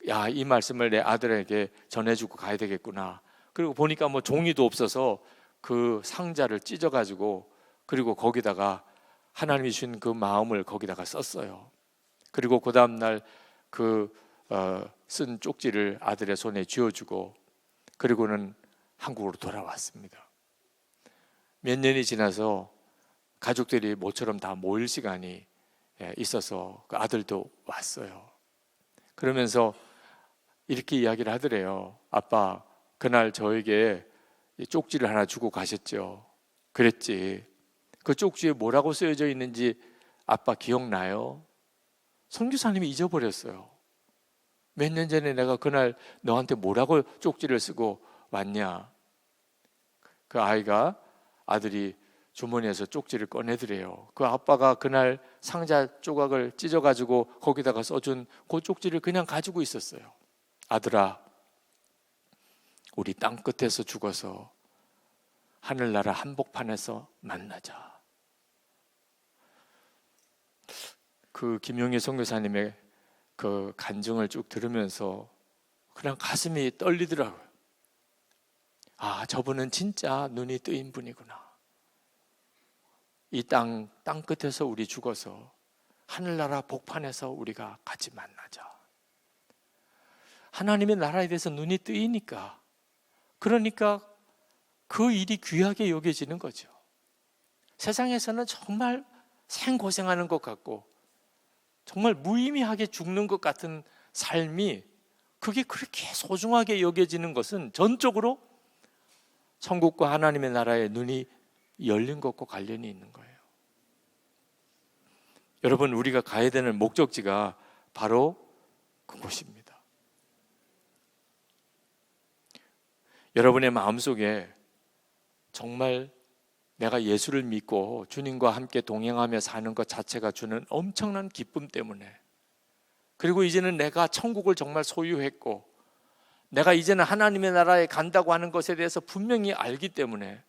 Speaker 1: 야, 이 말씀을 내 아들에게 전해주고 가야 되겠구나. 그리고 보니까 뭐 종이도 없어서 그 상자를 찢어가지고 그리고 거기다가 하나님이 주신 그 마음을 거기다가 썼어요. 그리고 그 다음날 쓴 쪽지를 아들의 손에 쥐어주고 그리고는 한국으로 돌아왔습니다. 몇 년이 지나서 가족들이 모처럼 다 모일 시간이 있어서 그 아들도 왔어요. 그러면서 이렇게 이야기를 하더래요. 아빠, 그날 저에게 쪽지를 하나 주고 가셨죠. 그랬지. 그 쪽지에 뭐라고 쓰여져 있는지 아빠 기억나요? 선교사님이 잊어버렸어요. 몇 년 전에 내가 그날 너한테 뭐라고 쪽지를 쓰고 왔냐? 그 아들이 주머니에서 쪽지를 꺼내더래요. 그 아빠가 그날 상자 조각을 찢어가지고 거기다가 써준 그 쪽지를 그냥 가지고 있었어요. 아들아, 우리 땅 끝에서 죽어서 하늘나라 한복판에서 만나자. 그 김용희 선교사님의 그 간증을 쭉 들으면서 그냥 가슴이 떨리더라고요. 저분은 진짜 눈이 뜨인 분이구나. 이 땅 끝에서 우리 죽어서 하늘나라 복판에서 우리가 같이 만나자. 하나님의 나라에 대해서 눈이 뜨이니까, 그러니까 그 일이 귀하게 여겨지는 거죠. 세상에서는 정말 생고생하는 것 같고 정말 무의미하게 죽는 것 같은 삶이 그게 그렇게 소중하게 여겨지는 것은 전적으로 천국과 하나님의 나라에 눈이 열린 것과 관련이 있는 거예요. 여러분, 우리가 가야 되는 목적지가 바로 그곳입니다. 여러분의 마음속에 정말 내가 예수를 믿고 주님과 함께 동행하며 사는 것 자체가 주는 엄청난 기쁨 때문에, 그리고 이제는 내가 천국을 정말 소유했고 내가 이제는 하나님의 나라에 간다고 하는 것에 대해서 분명히 알기 때문에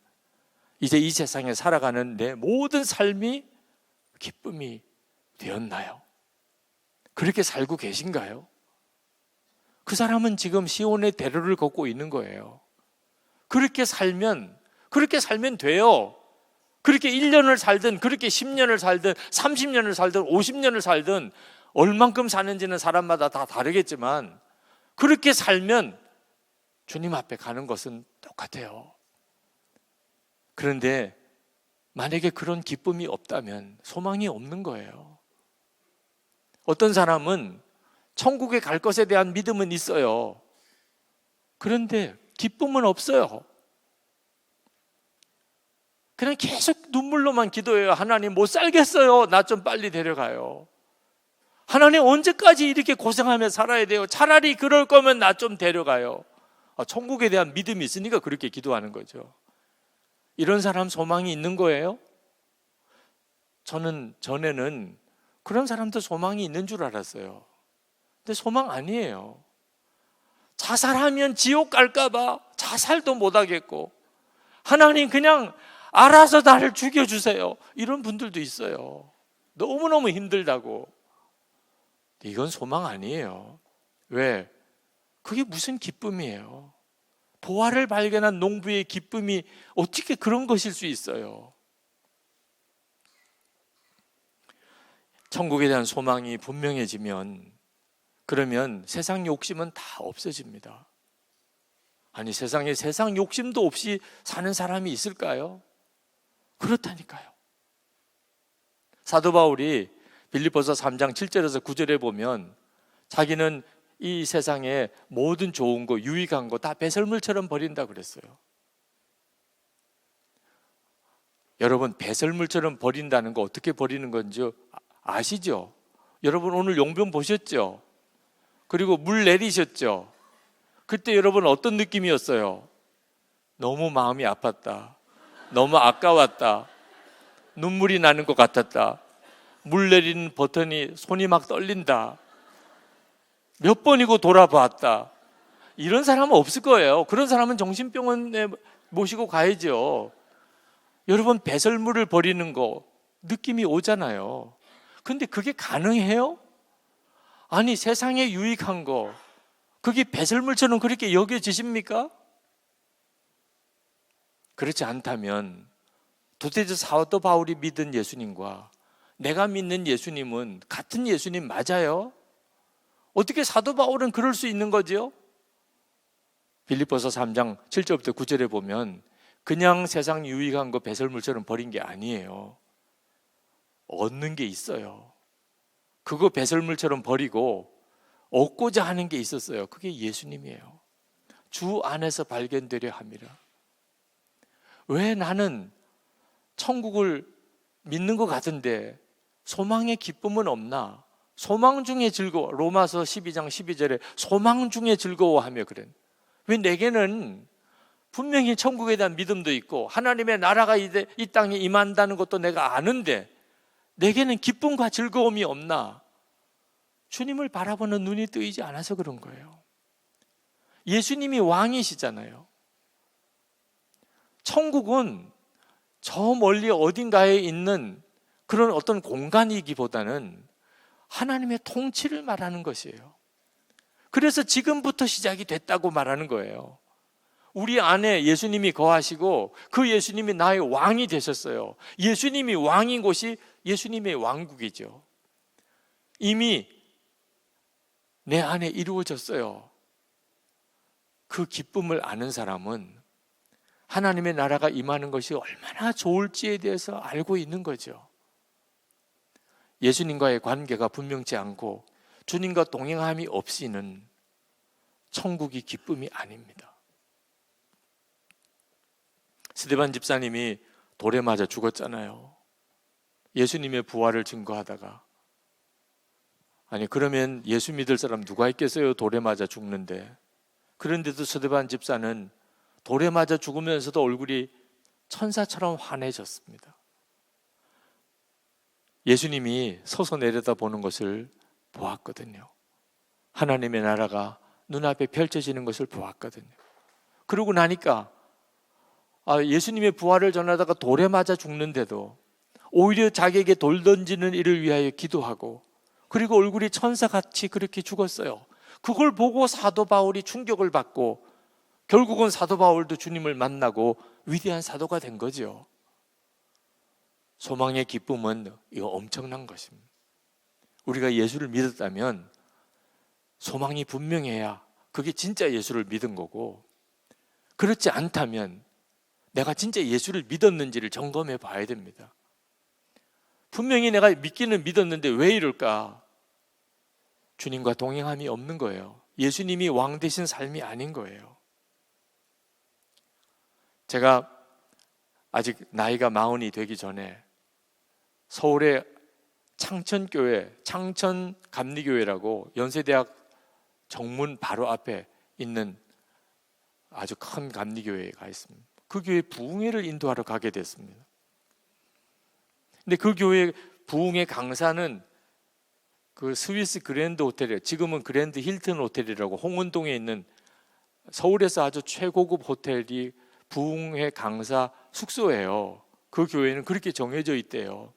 Speaker 1: 이제 이 세상에 살아가는 내 모든 삶이 기쁨이 되었나요? 그렇게 살고 계신가요? 그 사람은 지금 시온의 대로를 걷고 있는 거예요. 그렇게 살면 돼요. 그렇게 1년을 살든 그렇게 10년을 살든 30년을 살든 50년을 살든 얼만큼 사는지는 사람마다 다 다르겠지만 그렇게 살면 주님 앞에 가는 것은 똑같아요. 그런데 만약에 그런 기쁨이 없다면 소망이 없는 거예요. 어떤 사람은 천국에 갈 것에 대한 믿음은 있어요. 그런데 기쁨은 없어요. 그냥 계속 눈물로만 기도해요. 하나님 못 살겠어요. 나 좀 빨리 데려가요. 하나님 언제까지 이렇게 고생하며 살아야 돼요? 차라리 그럴 거면 나 좀 데려가요. 천국에 대한 믿음이 있으니까 그렇게 기도하는 거죠. 이런 사람 소망이 있는 거예요? 저는 전에는 그런 사람도 소망이 있는 줄 알았어요. 근데 소망 아니에요. 자살하면 지옥 갈까봐 자살도 못하겠고, 하나님 그냥 알아서 나를 죽여주세요, 이런 분들도 있어요. 너무너무 힘들다고. 이건 소망 아니에요. 왜? 그게 무슨 기쁨이에요? 보화를 발견한 농부의 기쁨이 어떻게 그런 것일 수 있어요? 천국에 대한 소망이 분명해지면 그러면 세상 욕심은 다 없어집니다. 아니, 세상에 세상 욕심도 없이 사는 사람이 있을까요? 그렇다니까요. 사도 바울이 빌립보서 3장 7절에서 9절에 보면 자기는 이 세상에 모든 좋은 거, 유익한 거 다 배설물처럼 버린다 그랬어요. 여러분, 배설물처럼 버린다는 거 어떻게 버리는 건지 아시죠? 여러분 오늘 용병 보셨죠? 그리고 물 내리셨죠? 그때 여러분 어떤 느낌이었어요? 너무 마음이 아팠다, 너무 아까웠다, 눈물이 나는 것 같았다, 물 내리는 버튼이 손이 막 떨린다, 몇 번이고 돌아봤다. 이런 사람은 없을 거예요. 그런 사람은 정신병원에 모시고 가야죠. 여러분, 배설물을 버리는 거 느낌이 오잖아요. 근데 그게 가능해요? 아니, 세상에 유익한 거 그게 배설물처럼 그렇게 여겨지십니까? 그렇지 않다면 도대체 사도 바울이 믿은 예수님과 내가 믿는 예수님은 같은 예수님 맞아요? 어떻게 사도 바울은 그럴 수 있는 거죠? 빌립보서 3장 7절부터 9절에 보면 그냥 세상 유익한 거 배설물처럼 버린 게 아니에요. 얻는 게 있어요. 그거 배설물처럼 버리고 얻고자 하는 게 있었어요. 그게 예수님이에요. 주 안에서 발견되려 합니다. 왜 나는 천국을 믿는 것 같은데 소망의 기쁨은 없나? 소망 중에 즐거워. 로마서 12장 12절에 소망 중에 즐거워하며 그래. 왜 내게는 분명히 천국에 대한 믿음도 있고 하나님의 나라가 이 땅에 임한다는 것도 내가 아는데 내게는 기쁨과 즐거움이 없나? 주님을 바라보는 눈이 뜨이지 않아서 그런 거예요. 예수님이 왕이시잖아요. 천국은 저 멀리 어딘가에 있는 그런 어떤 공간이기보다는 하나님의 통치를 말하는 것이에요. 그래서 지금부터 시작이 됐다고 말하는 거예요. 우리 안에 예수님이 거하시고 그 예수님이 나의 왕이 되셨어요. 예수님이 왕인 곳이 예수님의 왕국이죠. 이미 내 안에 이루어졌어요. 그 기쁨을 아는 사람은 하나님의 나라가 임하는 것이 얼마나 좋을지에 대해서 알고 있는 거죠. 예수님과의 관계가 분명치 않고 주님과 동행함이 없이는 천국이 기쁨이 아닙니다. 스데반 집사님이 돌에 맞아 죽었잖아요. 예수님의 부활을 증거하다가. 아니, 그러면 예수 믿을 사람 누가 있겠어요? 돌에 맞아 죽는데. 그런데도 스데반 집사는 돌에 맞아 죽으면서도 얼굴이 천사처럼 환해졌습니다. 예수님이 서서 내려다보는 것을 보았거든요. 하나님의 나라가 눈앞에 펼쳐지는 것을 보았거든요. 그러고 나니까 예수님의 부활을 전하다가 돌에 맞아 죽는데도 오히려 자기에게 돌 던지는 일을 위하여 기도하고 그리고 얼굴이 천사같이 그렇게 죽었어요. 그걸 보고 사도 바울이 충격을 받고 결국은 사도 바울도 주님을 만나고 위대한 사도가 된 거죠. 소망의 기쁨은 이거 엄청난 것입니다. 우리가 예수를 믿었다면 소망이 분명해야 그게 진짜 예수를 믿은 거고, 그렇지 않다면 내가 진짜 예수를 믿었는지를 점검해 봐야 됩니다. 분명히 내가 믿기는 믿었는데 왜 이럴까? 주님과 동행함이 없는 거예요. 예수님이 왕 되신 삶이 아닌 거예요. 제가 아직 나이가 40이 되기 전에 서울의 창천교회, 창천감리교회라고 연세대학 정문 바로 앞에 있는 아주 큰 감리교회가 있습니다. 그 교회 부흥회를 인도하러 가게 됐습니다. 근데 그 교회 부흥회 강사는 그 스위스 그랜드 호텔에, 지금은 그랜드 힐튼 호텔이라고 홍은동에 있는 서울에서 아주 최고급 호텔이 부흥회 강사 숙소예요. 그 교회는 그렇게 정해져 있대요.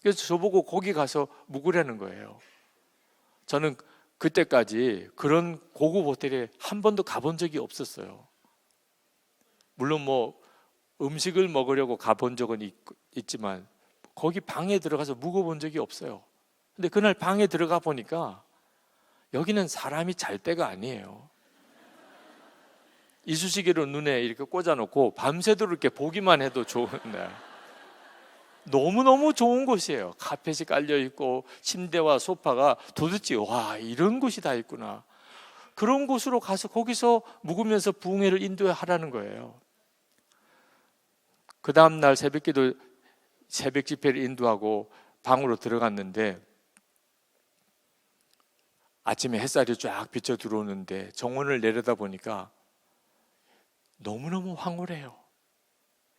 Speaker 1: 그래서 저보고 거기 가서 묵으라는 거예요. 저는 그때까지 그런 고급 호텔에 한 번도 가본 적이 없었어요. 물론 뭐 음식을 먹으려고 가본 적은 있지만 거기 방에 들어가서 묵어본 적이 없어요. 근데 그날 방에 들어가 보니까 여기는 사람이 잘 때가 아니에요. 이쑤시개로 눈에 이렇게 꽂아놓고 밤새도록 이렇게 보기만 해도 좋은데 너무너무 좋은 곳이에요. 카펫이 깔려있고 침대와 소파가 도대체 와, 이런 곳이 다 있구나. 그런 곳으로 가서 거기서 묵으면서 부흥회를 인도하라는 거예요. 그 다음날 새벽기도, 새벽 집회를 인도하고 방으로 들어갔는데 아침에 햇살이 쫙 비쳐 들어오는데 정원을 내려다 보니까 너무너무 황홀해요.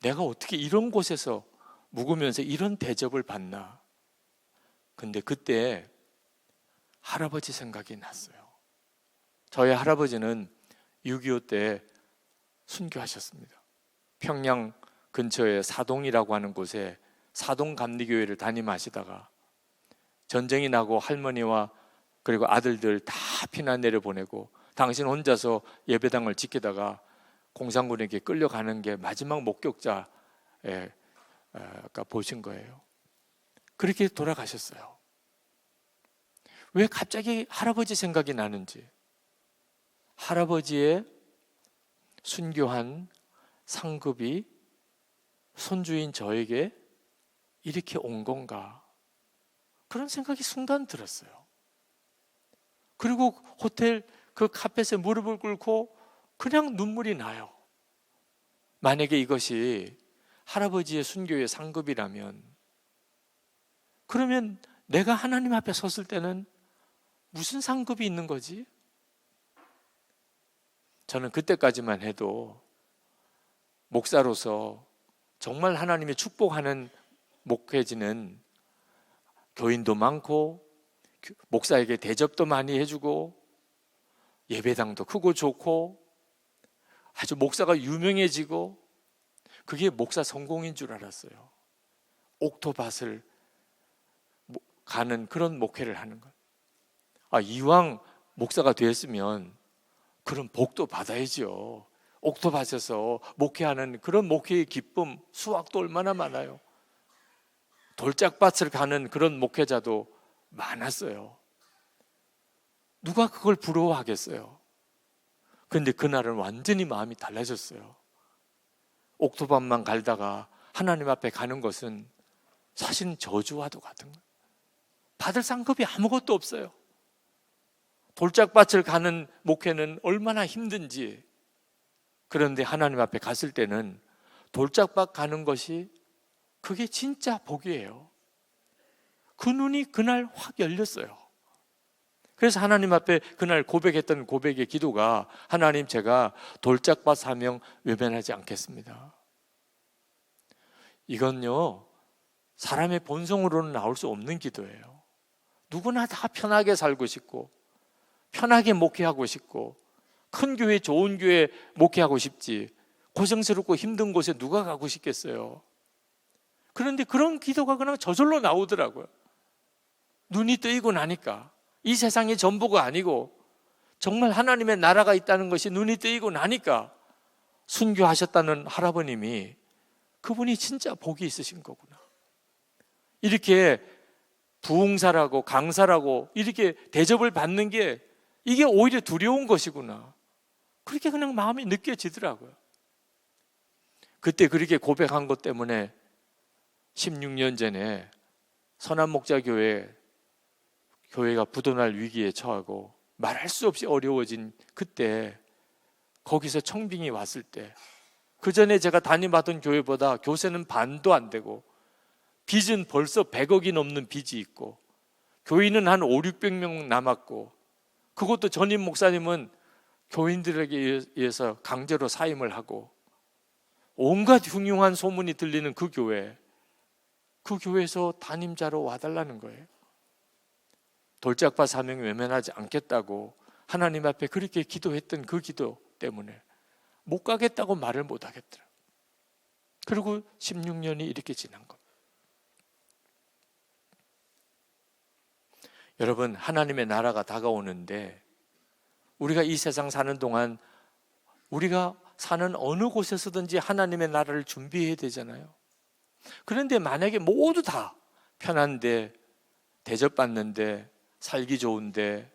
Speaker 1: 내가 어떻게 이런 곳에서 묵으면서 이런 대접을 받나. 근데 그때 할아버지 생각이 났어요. 저희 할아버지는 6.25 때 순교하셨습니다. 평양 근처에 사동이라고 하는 곳에 사동감리교회를 담임하시다가 전쟁이 나고 할머니와 그리고 아들들 다 피난 내려보내고 당신 혼자서 예배당을 지키다가 공산군에게 끌려가는 게 마지막 목격자가 보신 거예요. 그렇게 돌아가셨어요. 왜 갑자기 할아버지 생각이 나는지, 할아버지의 순교한 상급이 손주인 저에게 이렇게 온 건가, 그런 생각이 순간 들었어요. 그리고 호텔 그 카펫에 무릎을 꿇고 그냥 눈물이 나요. 만약에 이것이 할아버지의 순교의 상급이라면, 그러면 내가 하나님 앞에 섰을 때는 무슨 상급이 있는 거지? 저는 그때까지만 해도 목사로서 정말 하나님이 축복하는 목회지는 교인도 많고 목사에게 대접도 많이 해주고 예배당도 크고 좋고 아주 목사가 유명해지고 그게 목사 성공인 줄 알았어요. 옥토밭을 가는 그런 목회를 하는 것. 이왕 목사가 됐으면 그런 복도 받아야죠. 옥토밭에서 목회하는 그런 목회의 기쁨, 수확도 얼마나 많아요. 돌짝밭을 가는 그런 목회자도 많았어요. 누가 그걸 부러워하겠어요? 근데 그날은 완전히 마음이 달라졌어요. 옥토밭만 갈다가 하나님 앞에 가는 것은 사실은 저주와도 같은 거예요. 받을 상급이 아무것도 없어요. 돌짝밭을 가는 목회는 얼마나 힘든지. 그런데 하나님 앞에 갔을 때는 돌짝밭 가는 것이 그게 진짜 복이에요. 그 눈이 그날 확 열렸어요. 그래서 하나님 앞에 그날 고백했던 고백의 기도가, 하나님, 제가 돌짝밭 사명 외면하지 않겠습니다. 이건요, 사람의 본성으로는 나올 수 없는 기도예요. 누구나 다 편하게 살고 싶고 편하게 목회하고 싶고 큰 교회, 좋은 교회 목회하고 싶지 고생스럽고 힘든 곳에 누가 가고 싶겠어요? 그런데 그런 기도가 그냥 저절로 나오더라고요. 눈이 뜨이고 나니까, 이 세상이 전부가 아니고 정말 하나님의 나라가 있다는 것이 눈이 뜨이고 나니까 순교하셨다는 할아버님이, 그분이 진짜 복이 있으신 거구나. 이렇게 부흥사라고 강사라고 이렇게 대접을 받는 게 이게 오히려 두려운 것이구나. 그렇게 그냥 마음이 느껴지더라고요. 그때 그렇게 고백한 것 때문에 16년 전에 선한목자교회가 부도날 위기에 처하고 말할 수 없이 어려워진 그때, 거기서 청빙이 왔을 때, 그 전에 제가 담임하던 교회보다 교세는 반도 안 되고 빚은 벌써 100억이 넘는 빚이 있고 교인은 한 5, 600명 남았고, 그것도 전임 목사님은 교인들에게 의해서 강제로 사임을 하고 온갖 흉흉한 소문이 들리는 그 교회에서 담임자로 와달라는 거예요. 돌짝밭 사명이 외면하지 않겠다고 하나님 앞에 그렇게 기도했던 그 기도 때문에 못 가겠다고 말을 못 하겠더라. 그리고 16년이 이렇게 지난 겁니다. 여러분, 하나님의 나라가 다가오는데 우리가 이 세상 사는 동안 우리가 사는 어느 곳에서든지 하나님의 나라를 준비해야 되잖아요. 그런데 만약에 모두 다 편한데, 대접받는데, 살기 좋은데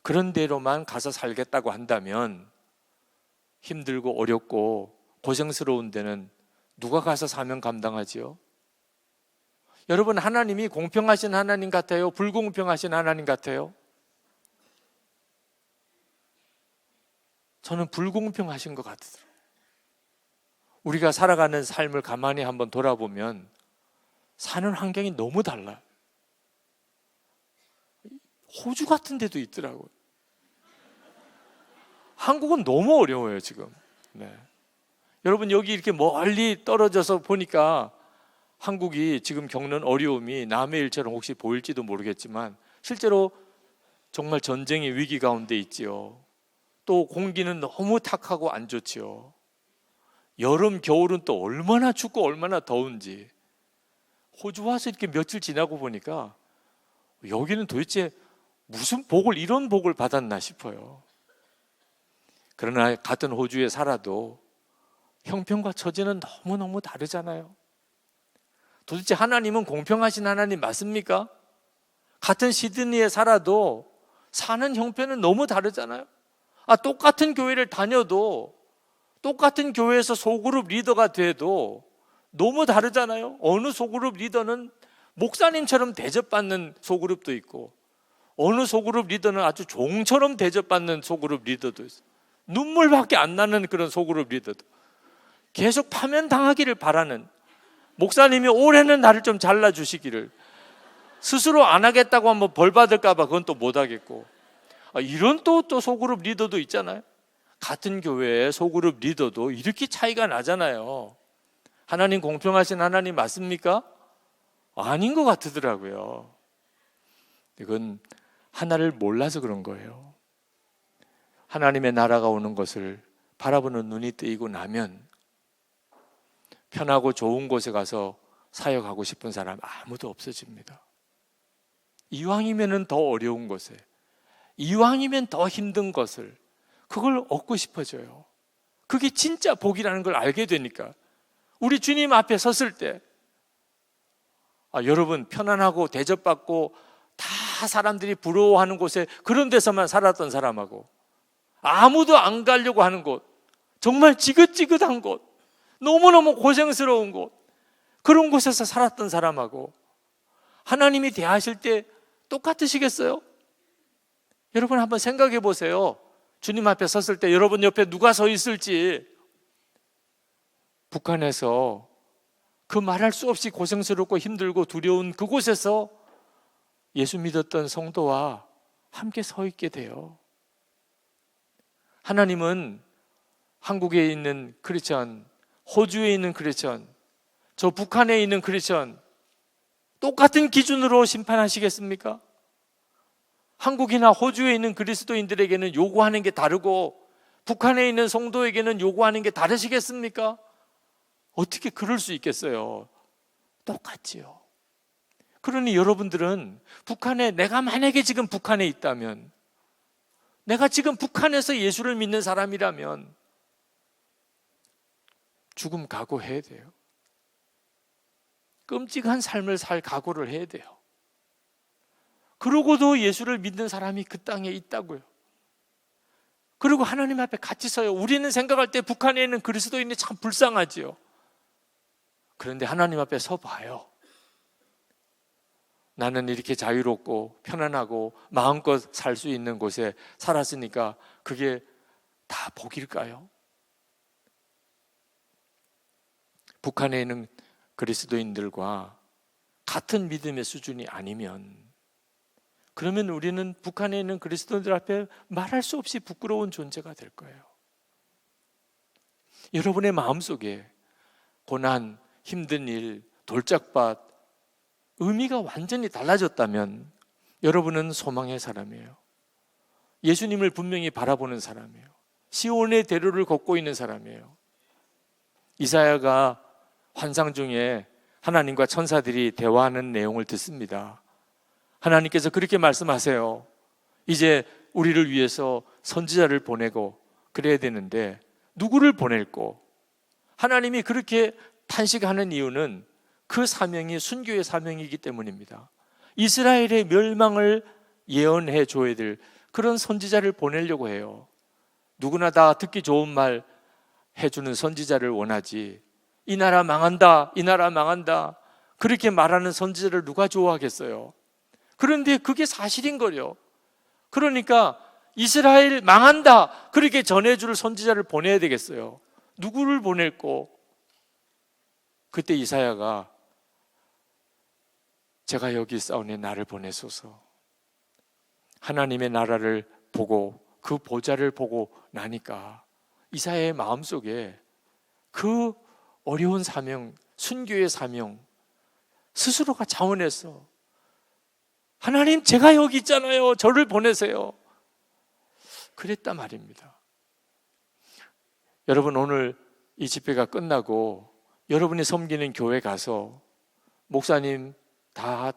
Speaker 1: 그런 데로만 가서 살겠다고 한다면 힘들고 어렵고 고생스러운 데는 누가 가서 사명 감당하지요? 여러분, 하나님이 공평하신 하나님 같아요? 불공평하신 하나님 같아요? 저는 불공평하신 것 같더라고요. 우리가 살아가는 삶을 가만히 한번 돌아보면 사는 환경이 너무 달라요. 호주 같은 데도 있더라고요. 한국은 너무 어려워요 지금. 네. 여러분, 여기 이렇게 멀리 떨어져서 보니까 한국이 지금 겪는 어려움이 남의 일처럼 혹시 보일지도 모르겠지만 실제로 정말 전쟁의 위기 가운데 있지요. 또 공기는 너무 탁하고 안 좋지요. 여름, 겨울은 또 얼마나 춥고 얼마나 더운지. 호주 와서 이렇게 며칠 지나고 보니까 여기는 도대체 무슨 복을, 이런 복을 받았나 싶어요. 그러나 같은 호주에 살아도 형편과 처지는 너무너무 다르잖아요. 도대체 하나님은 공평하신 하나님 맞습니까? 같은 시드니에 살아도 사는 형편은 너무 다르잖아요. 똑같은 교회를 다녀도, 똑같은 교회에서 소그룹 리더가 돼도 너무 다르잖아요. 어느 소그룹 리더는 목사님처럼 대접받는 소그룹도 있고, 어느 소그룹 리더는 아주 종처럼 대접받는 소그룹 리더도 있어요. 눈물밖에 안 나는 그런 소그룹 리더도, 계속 파면당하기를 바라는, 목사님이 올해는 나를 좀 잘라주시기를, 스스로 안 하겠다고 하면 벌 받을까 봐 그건 또 못 하겠고, 이런 또 소그룹 리더도 있잖아요. 같은 교회의 소그룹 리더도 이렇게 차이가 나잖아요. 하나님 공평하신 하나님 맞습니까? 아닌 것 같더라고요. 이건 하나를 몰라서 그런 거예요. 하나님의 나라가 오는 것을 바라보는 눈이 뜨이고 나면 편하고 좋은 곳에 가서 사역하고 싶은 사람 아무도 없어집니다. 이왕이면 더 어려운 곳에, 이왕이면 더 힘든 것을, 그걸 얻고 싶어져요. 그게 진짜 복이라는 걸 알게 되니까. 우리 주님 앞에 섰을 때 여러분, 편안하고 대접받고 다 사람들이 부러워하는 곳에, 그런 데서만 살았던 사람하고 아무도 안 가려고 하는 곳, 정말 지긋지긋한 곳, 너무너무 고생스러운 곳, 그런 곳에서 살았던 사람하고 하나님이 대하실 때 똑같으시겠어요? 여러분 한번 생각해 보세요. 주님 앞에 섰을 때 여러분 옆에 누가 서 있을지. 북한에서 그 말할 수 없이 고생스럽고 힘들고 두려운 그곳에서 예수 믿었던 성도와 함께 서 있게 돼요. 하나님은 한국에 있는 크리스천, 호주에 있는 크리스천, 저 북한에 있는 크리스천 똑같은 기준으로 심판하시겠습니까? 한국이나 호주에 있는 그리스도인들에게는 요구하는 게 다르고 북한에 있는 성도에게는 요구하는 게 다르시겠습니까? 어떻게 그럴 수 있겠어요? 똑같지요. 그러니 여러분들은 내가 만약에 지금 북한에 있다면, 내가 지금 북한에서 예수를 믿는 사람이라면 죽음 각오해야 돼요. 끔찍한 삶을 살 각오를 해야 돼요. 그러고도 예수를 믿는 사람이 그 땅에 있다고요. 그리고 하나님 앞에 같이 서요. 우리는 생각할 때 북한에 있는 그리스도인이 참 불쌍하지요. 그런데 하나님 앞에 서 봐요. 나는 이렇게 자유롭고 편안하고 마음껏 살 수 있는 곳에 살았으니까 그게 다 복일까요? 북한에 있는 그리스도인들과 같은 믿음의 수준이 아니면, 그러면 우리는 북한에 있는 그리스도인들 앞에 말할 수 없이 부끄러운 존재가 될 거예요. 여러분의 마음속에 고난, 힘든 일, 돌짝밭, 의미가 완전히 달라졌다면 여러분은 소망의 사람이에요. 예수님을 분명히 바라보는 사람이에요. 시온의 대로를 걷고 있는 사람이에요. 이사야가 환상 중에 하나님과 천사들이 대화하는 내용을 듣습니다. 하나님께서 그렇게 말씀하세요. 이제 우리를 위해서 선지자를 보내고 그래야 되는데 누구를 보낼고? 하나님이 그렇게 탄식하는 이유는 그 사명이 순교의 사명이기 때문입니다. 이스라엘의 멸망을 예언해 줘야 될 그런 선지자를 보내려고 해요. 누구나 다 듣기 좋은 말 해주는 선지자를 원하지, 이 나라 망한다, 이 나라 망한다 그렇게 말하는 선지자를 누가 좋아하겠어요? 그런데 그게 사실인 거요. 그러니까 이스라엘 망한다 그렇게 전해줄 선지자를 보내야 되겠어요. 누구를 보낼고? 그때 이사야가 제가 여기 있사오니 나를 보내소서. 하나님의 나라를 보고 그 보좌를 보고 나니까 이사야의 마음속에 그 어려운 사명, 순교의 사명 스스로가 자원해서 하나님 제가 여기 있잖아요, 저를 보내세요, 그랬단 말입니다. 여러분, 오늘 이 집회가 끝나고 여러분이 섬기는 교회 가서 목사님 다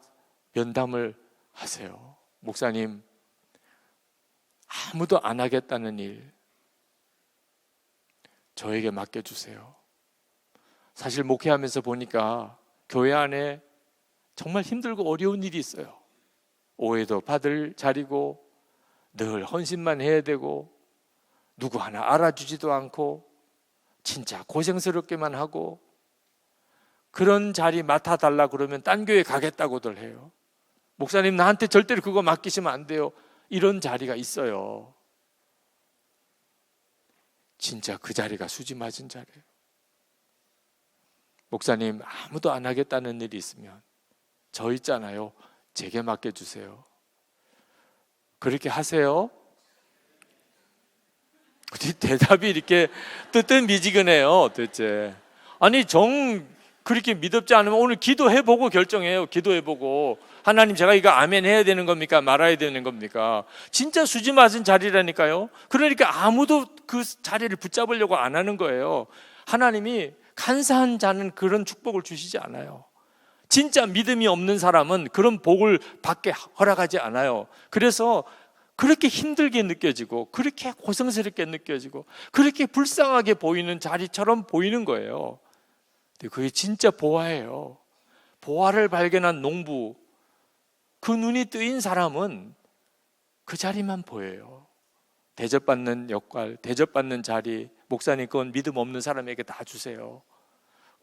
Speaker 1: 면담을 하세요. 목사님 아무도 안 하겠다는 일 저에게 맡겨주세요. 사실 목회하면서 보니까 교회 안에 정말 힘들고 어려운 일이 있어요. 오해도 받을 자리고 늘 헌신만 해야 되고 누구 하나 알아주지도 않고 진짜 고생스럽게만 하고, 그런 자리 맡아달라 그러면 딴 교회 가겠다고들 해요. 목사님 나한테 절대로 그거 맡기시면 안 돼요, 이런 자리가 있어요. 진짜 그 자리가 수지 맞은 자리예요. 목사님 아무도 안 하겠다는 일이 있으면 저 있잖아요, 제게 맡겨주세요. 그렇게 하세요? 대답이 이렇게 뜨뜻미지근해요. 도대체 아니 그렇게 믿었지 않으면 오늘 기도해보고 결정해요. 기도해보고 하나님 제가 이거 아멘 해야 되는 겁니까 말아야 되는 겁니까? 진짜 수지 맞은 자리라니까요. 그러니까 아무도 그 자리를 붙잡으려고 안 하는 거예요. 하나님이 간사한 자는 그런 축복을 주시지 않아요. 진짜 믿음이 없는 사람은 그런 복을 받게 허락하지 않아요. 그래서 그렇게 힘들게 느껴지고 그렇게 고생스럽게 느껴지고 그렇게 불쌍하게 보이는 자리처럼 보이는 거예요. 근데 그게 진짜 보화예요. 보화를 발견한 농부, 그 눈이 뜨인 사람은 그 자리만 보여요. 대접받는 역할, 대접받는 자리, 목사님 그건 믿음 없는 사람에게 다 주세요.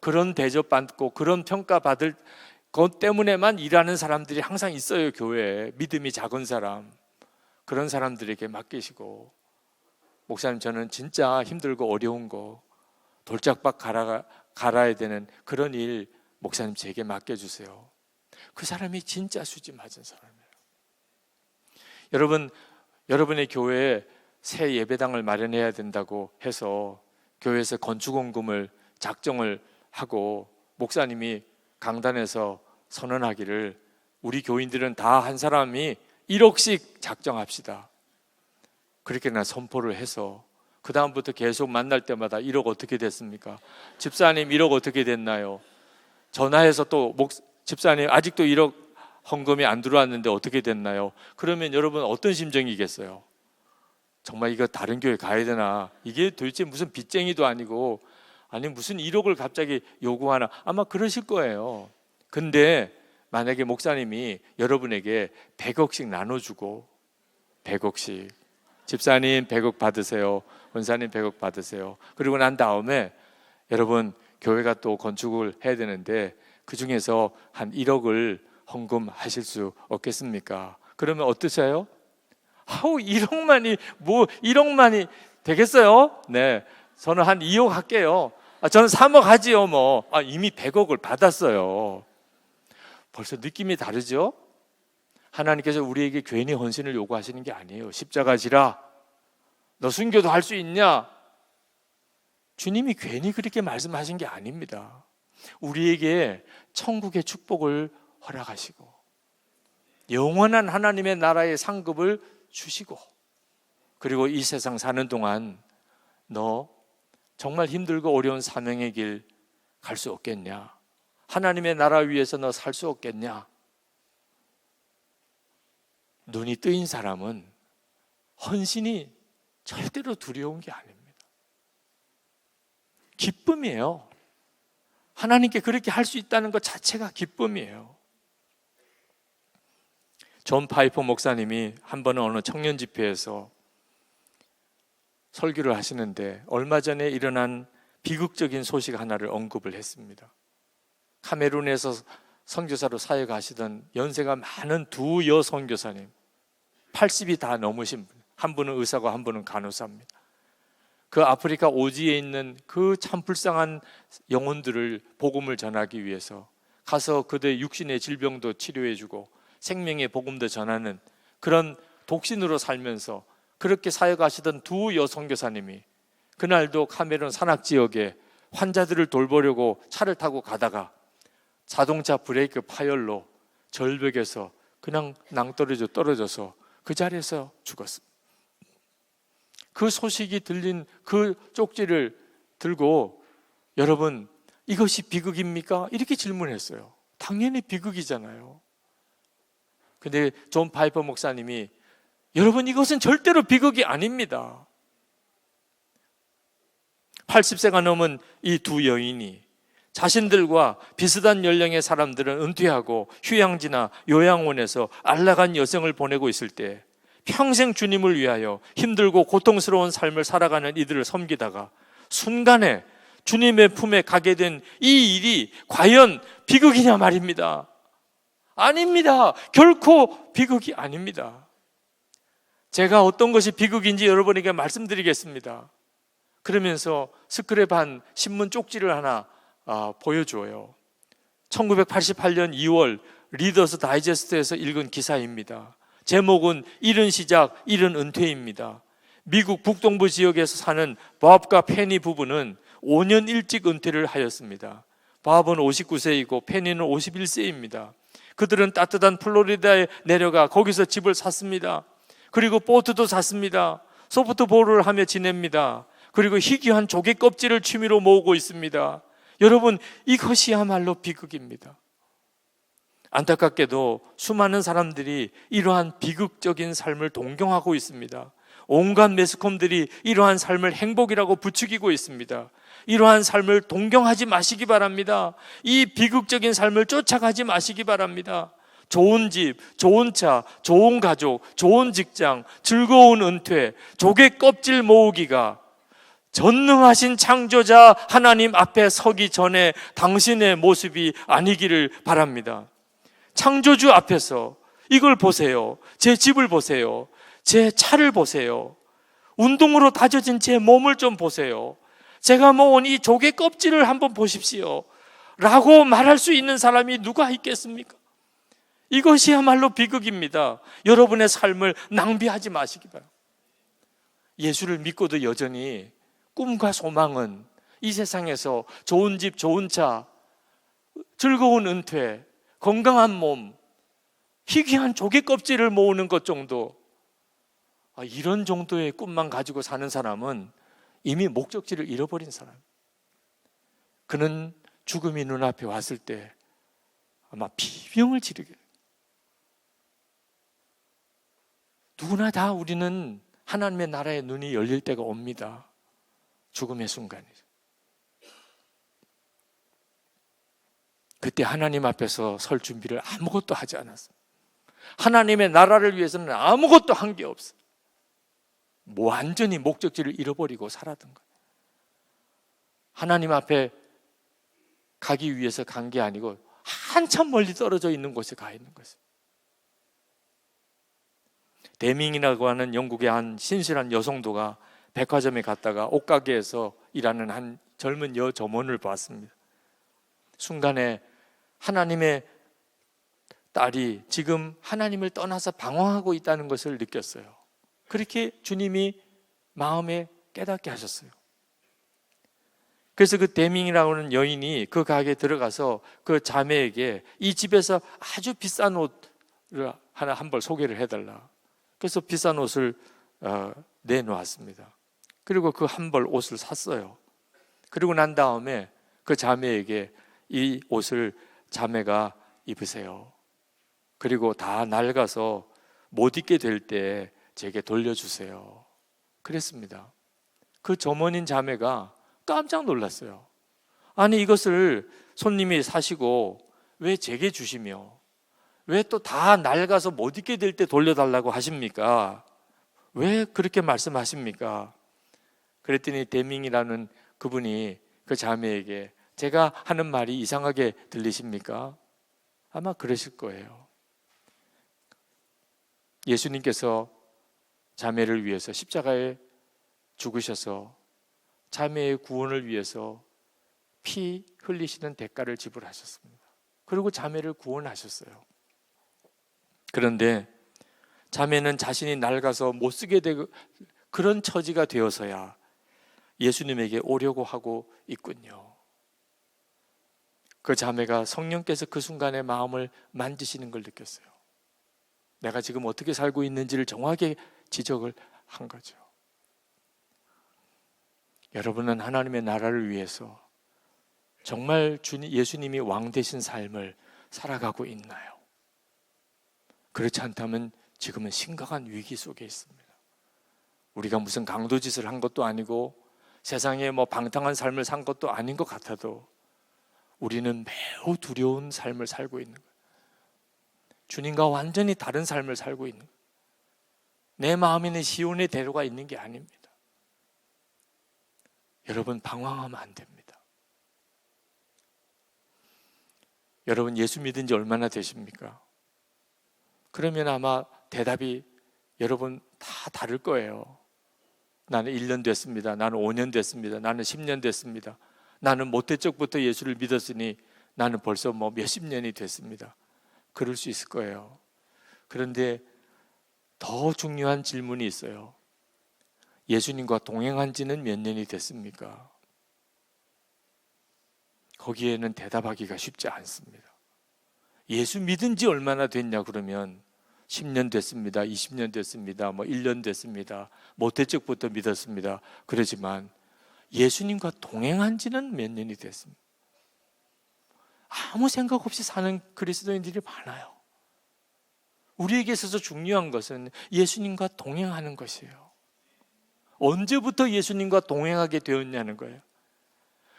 Speaker 1: 그런 대접받고 그런 평가받을 것 때문에만 일하는 사람들이 항상 있어요. 교회에 믿음이 작은 사람, 그런 사람들에게 맡기시고, 목사님 저는 진짜 힘들고 어려운 거 돌짝밭 갈아야 되는 그런 일 목사님 제게 맡겨주세요. 그 사람이 진짜 수지 맞은 사람이에요. 여러분, 여러분의 교회에 새 예배당을 마련해야 된다고 해서 교회에서 건축원금을 작정을 하고 목사님이 강단에서 선언하기를 우리 교인들은 다 한 사람이 1억씩 작정합시다. 그렇게 난 선포를 해서 그 다음부터 계속 만날 때마다 1억 어떻게 됐습니까? 집사님 1억 어떻게 됐나요? 전화해서 또 집사님 아직도 1억 헌금이 안 들어왔는데 어떻게 됐나요? 그러면 여러분 어떤 심정이겠어요? 정말 이거 다른 교회 가야 되나? 이게 도대체 무슨 빚쟁이도 아니고, 아니 무슨 1억을 갑자기 요구하나? 아마 그러실 거예요. 근데 만약에 목사님이 여러분에게 100억씩 나눠주고, 100억씩 집사님 100억 받으세요, 원사님 100억 받으세요, 그리고 난 다음에 여러분 교회가 또 건축을 해야 되는데 그 중에서 한 1억을 헌금하실 수 없겠습니까? 그러면 어떠세요? 아우 1억만이 되겠어요? 네, 저는 한 2억 할게요. 저는 3억 하지요 뭐. 이미 100억을 받았어요. 벌써 느낌이 다르죠? 하나님께서 우리에게 괜히 헌신을 요구하시는 게 아니에요. 십자가 지라, 너 순교도 할 수 있냐? 주님이 괜히 그렇게 말씀하신 게 아닙니다. 우리에게 천국의 축복을 허락하시고 영원한 하나님의 나라의 상급을 주시고, 그리고 이 세상 사는 동안 너 정말 힘들고 어려운 사명의 길 갈 수 없겠냐? 하나님의 나라 위해서 너 살 수 없겠냐? 눈이 뜨인 사람은 헌신이 절대로 두려운 게 아닙니다. 기쁨이에요. 하나님께 그렇게 할 수 있다는 것 자체가 기쁨이에요. 존 파이퍼 목사님이 한 번은 어느 청년 집회에서 설교를 하시는데 얼마 전에 일어난 비극적인 소식 하나를 언급을 했습니다. 카메룬에서 선교사로 사역하시던 연세가 많은 두 여선교사님, 80이 다 넘으신 분, 한 분은 의사고 한 분은 간호사입니다. 그 아프리카 오지에 있는 그 참 불쌍한 영혼들을 복음을 전하기 위해서 가서 그들의 육신의 질병도 치료해주고 생명의 복음도 전하는 그런 독신으로 살면서 그렇게 사역하시던 두 여선교사님이 그날도 카메룬 산악지역에 환자들을 돌보려고 차를 타고 가다가 자동차 브레이크 파열로 절벽에서 그냥 낭떠러져 떨어져서 그 자리에서 죽었습니다. 그 소식이 들린 그 쪽지를 들고 여러분 이것이 비극입니까? 이렇게 질문했어요. 당연히 비극이잖아요. 근데 존 파이퍼 목사님이 여러분 이것은 절대로 비극이 아닙니다. 80세가 넘은 이 두 여인이 자신들과 비슷한 연령의 사람들은 은퇴하고 휴양지나 요양원에서 안락한 여생을 보내고 있을 때 평생 주님을 위하여 힘들고 고통스러운 삶을 살아가는 이들을 섬기다가 순간에 주님의 품에 가게 된 이 일이 과연 비극이냐 말입니다. 아닙니다. 결코 비극이 아닙니다. 제가 어떤 것이 비극인지 여러분에게 말씀드리겠습니다. 그러면서 스크랩한 신문 쪽지를 하나 보여줘요. 1988년 2월 리더스 다이제스트에서 읽은 기사입니다. 제목은 이른 시작, 이른 은퇴입니다. 미국 북동부 지역에서 사는 밥과 페니 부부는 5년 일찍 은퇴를 하였습니다. 밥은 59세이고 페니는 51세입니다. 그들은 따뜻한 플로리다에 내려가 거기서 집을 샀습니다. 그리고 보트도 샀습니다. 소프트볼을 하며 지냅니다. 그리고 희귀한 조개 껍질을 취미로 모으고 있습니다. 여러분 이것이야말로 비극입니다. 안타깝게도 수많은 사람들이 이러한 비극적인 삶을 동경하고 있습니다. 온갖 매스컴들이 이러한 삶을 행복이라고 부추기고 있습니다. 이러한 삶을 동경하지 마시기 바랍니다. 이 비극적인 삶을 쫓아가지 마시기 바랍니다. 좋은 집, 좋은 차, 좋은 가족, 좋은 직장, 즐거운 은퇴, 조개 껍질 모으기가 전능하신 창조자 하나님 앞에 서기 전에 당신의 모습이 아니기를 바랍니다. 창조주 앞에서 이걸 보세요. 제 집을 보세요. 제 차를 보세요. 운동으로 다져진 제 몸을 좀 보세요. 제가 모은 이 조개 껍질을 한번 보십시오 라고 말할 수 있는 사람이 누가 있겠습니까? 이것이야말로 비극입니다. 여러분의 삶을 낭비하지 마시기 바랍니다. 예수를 믿고도 여전히 꿈과 소망은 이 세상에서 좋은 집, 좋은 차, 즐거운 은퇴, 건강한 몸, 희귀한 조개 껍질을 모으는 것 정도, 이런 정도의 꿈만 가지고 사는 사람은 이미 목적지를 잃어버린 사람. 그는 죽음이 눈앞에 왔을 때 아마 비명을 지르게, 누구나 다 우리는 하나님의 나라의 눈이 열릴 때가 옵니다. 죽음의 순간이죠. 그때 하나님 앞에서 설 준비를 아무것도 하지 않았습니다. 하나님의 나라를 위해서는 아무것도 한 게 없어요. 완전히 목적지를 잃어버리고 살았던 거예요. 하나님 앞에 가기 위해서 간 게 아니고 한참 멀리 떨어져 있는 곳에 가 있는 것이에요. 데밍이라고 하는 영국의 한 신실한 여성도가 백화점에 갔다가 옷가게에서 일하는 한 젊은 여점원을 봤습니다. 순간에 하나님의 딸이 지금 하나님을 떠나서 방황하고 있다는 것을 느꼈어요. 그렇게 주님이 마음에 깨닫게 하셨어요. 그래서 그 데밍이라고 하는 여인이 그 가게에 들어가서 그 자매에게 이 집에서 아주 비싼 옷을 하나 한 벌 소개를 해달라. 그래서 비싼 옷을 내놓았습니다. 그리고 그 한 벌 옷을 샀어요. 그리고 난 다음에 그 자매에게 이 옷을 자매가 입으세요. 그리고 다 낡아서 못 입게 될 때 제게 돌려주세요. 그랬습니다. 그 점원인 자매가 깜짝 놀랐어요. 아니, 이것을 손님이 사시고 왜 제게 주시며 왜 또 다 낡아서 못 입게 될 때 돌려달라고 하십니까? 왜 그렇게 말씀하십니까? 그랬더니 데밍이라는 그분이 그 자매에게 제가 하는 말이 이상하게 들리십니까? 아마 그러실 거예요. 예수님께서 자매를 위해서 십자가에 죽으셔서 자매의 구원을 위해서 피 흘리시는 대가를 지불하셨습니다. 그리고 자매를 구원하셨어요. 그런데 자매는 자신이 낡아서 못 쓰게 되고 그런 처지가 되어서야 예수님에게 오려고 하고 있군요. 그 자매가 성령께서 그 순간에 마음을 만지시는 걸 느꼈어요. 내가 지금 어떻게 살고 있는지를 정확하게 지적을 한 거죠. 여러분은 하나님의 나라를 위해서 정말 예수님이 왕 되신 삶을 살아가고 있나요? 그렇지 않다면 지금은 심각한 위기 속에 있습니다. 우리가 무슨 강도짓을 한 것도 아니고 세상에 방탕한 삶을 산 것도 아닌 것 같아도 우리는 매우 두려운 삶을 살고 있는 거예요. 주님과 완전히 다른 삶을 살고 있는 거예요. 내 마음에는 시온의 대로가 있는 게 아닙니다. 여러분, 방황하면 안 됩니다. 여러분, 예수 믿은 지 얼마나 되십니까? 그러면 아마 대답이 여러분 다 다를 거예요. 나는 1년 됐습니다. 나는 5년 됐습니다. 나는 10년 됐습니다. 나는 모태 적부터 예수를 믿었으니 나는 벌써 몇십 년이 됐습니다. 그럴 수 있을 거예요. 그런데 더 중요한 질문이 있어요. 예수님과 동행한 지는 몇 년이 됐습니까? 거기에는 대답하기가 쉽지 않습니다. 예수 믿은 지 얼마나 됐냐 그러면 10년 됐습니다. 20년 됐습니다. 1년 됐습니다. 모태 적부터 믿었습니다. 그러지만 예수님과 동행한 지는 몇 년이 됐습니다. 아무 생각 없이 사는 그리스도인들이 많아요. 우리에게 있어서 중요한 것은 예수님과 동행하는 것이에요. 언제부터 예수님과 동행하게 되었냐는 거예요.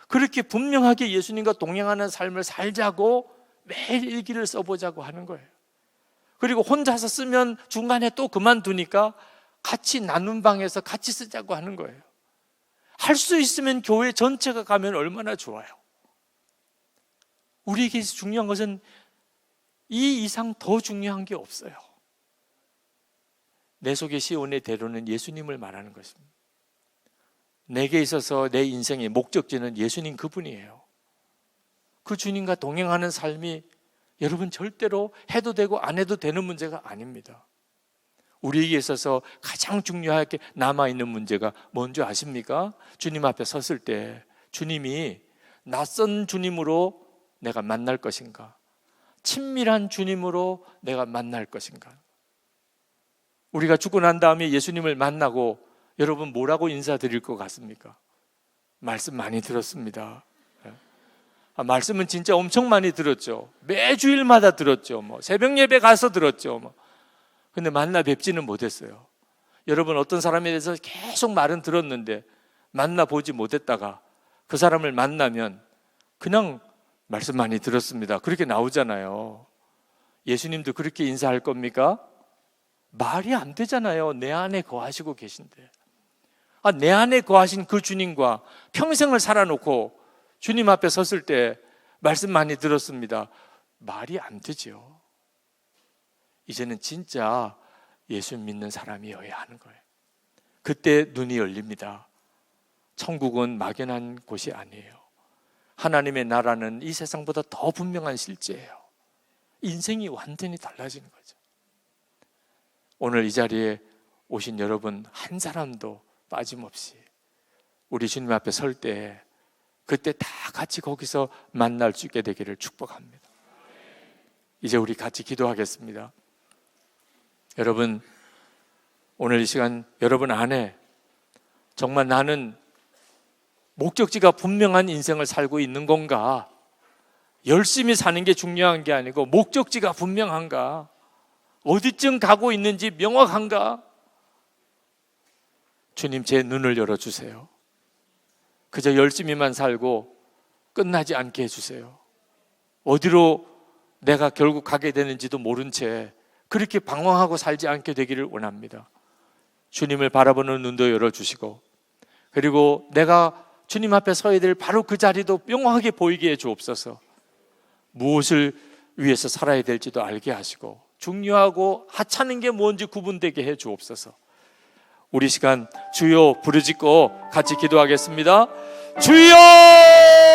Speaker 1: 그렇게 분명하게 예수님과 동행하는 삶을 살자고 매일 일기를 써보자고 하는 거예요. 그리고 혼자서 쓰면 중간에 또 그만두니까 같이 나눈 방에서 같이 쓰자고 하는 거예요. 할 수 있으면 교회 전체가 가면 얼마나 좋아요. 우리에게 중요한 것은 이 이상 더 중요한 게 없어요. 내 속의 시온의 대로는 예수님을 말하는 것입니다. 내게 있어서 내 인생의 목적지는 예수님 그분이에요. 그 주님과 동행하는 삶이 여러분 절대로 해도 되고 안 해도 되는 문제가 아닙니다. 우리에게 있어서 가장 중요하게 남아있는 문제가 뭔지 아십니까? 주님 앞에 섰을 때 주님이 낯선 주님으로 내가 만날 것인가? 친밀한 주님으로 내가 만날 것인가? 우리가 죽고 난 다음에 예수님을 만나고 여러분 뭐라고 인사드릴 것 같습니까? 말씀 많이 들었습니다. 말씀은 진짜 엄청 많이 들었죠. 매주일마다 들었죠. 새벽 예배 가서 들었죠. 근데 만나 뵙지는 못했어요. 여러분, 어떤 사람에 대해서 계속 말은 들었는데 만나보지 못했다가 그 사람을 만나면 그냥 말씀 많이 들었습니다, 그렇게 나오잖아요. 예수님도 그렇게 인사할 겁니까? 말이 안 되잖아요. 내 안에 거하시고 계신데. 내 안에 거하신 그 주님과 평생을 살아놓고 주님 앞에 섰을 때 말씀 많이 들었습니다, 말이 안 되죠. 이제는 진짜 예수 믿는 사람이어야 하는 거예요. 그때 눈이 열립니다. 천국은 막연한 곳이 아니에요. 하나님의 나라는 이 세상보다 더 분명한 실제예요. 인생이 완전히 달라지는 거죠. 오늘 이 자리에 오신 여러분 한 사람도 빠짐없이 우리 주님 앞에 설 때 그때 다 같이 거기서 만날 수 있게 되기를 축복합니다. 이제 우리 같이 기도하겠습니다. 여러분, 오늘 이 시간 여러분 안에 정말 나는 목적지가 분명한 인생을 살고 있는 건가? 열심히 사는 게 중요한 게 아니고 목적지가 분명한가? 어디쯤 가고 있는지 명확한가? 주님, 제 눈을 열어주세요. 그저 열심히만 살고 끝나지 않게 해주세요. 어디로 내가 결국 가게 되는지도 모른 채 그렇게 방황하고 살지 않게 되기를 원합니다. 주님을 바라보는 눈도 열어주시고, 그리고 내가 주님 앞에 서야 될 바로 그 자리도 명확하게 보이게 해 주옵소서. 무엇을 위해서 살아야 될지도 알게 하시고, 중요하고 하찮은 게 뭔지 구분되게 해 주옵소서. 우리 시간 주여 부르짖고 같이 기도하겠습니다. 주여!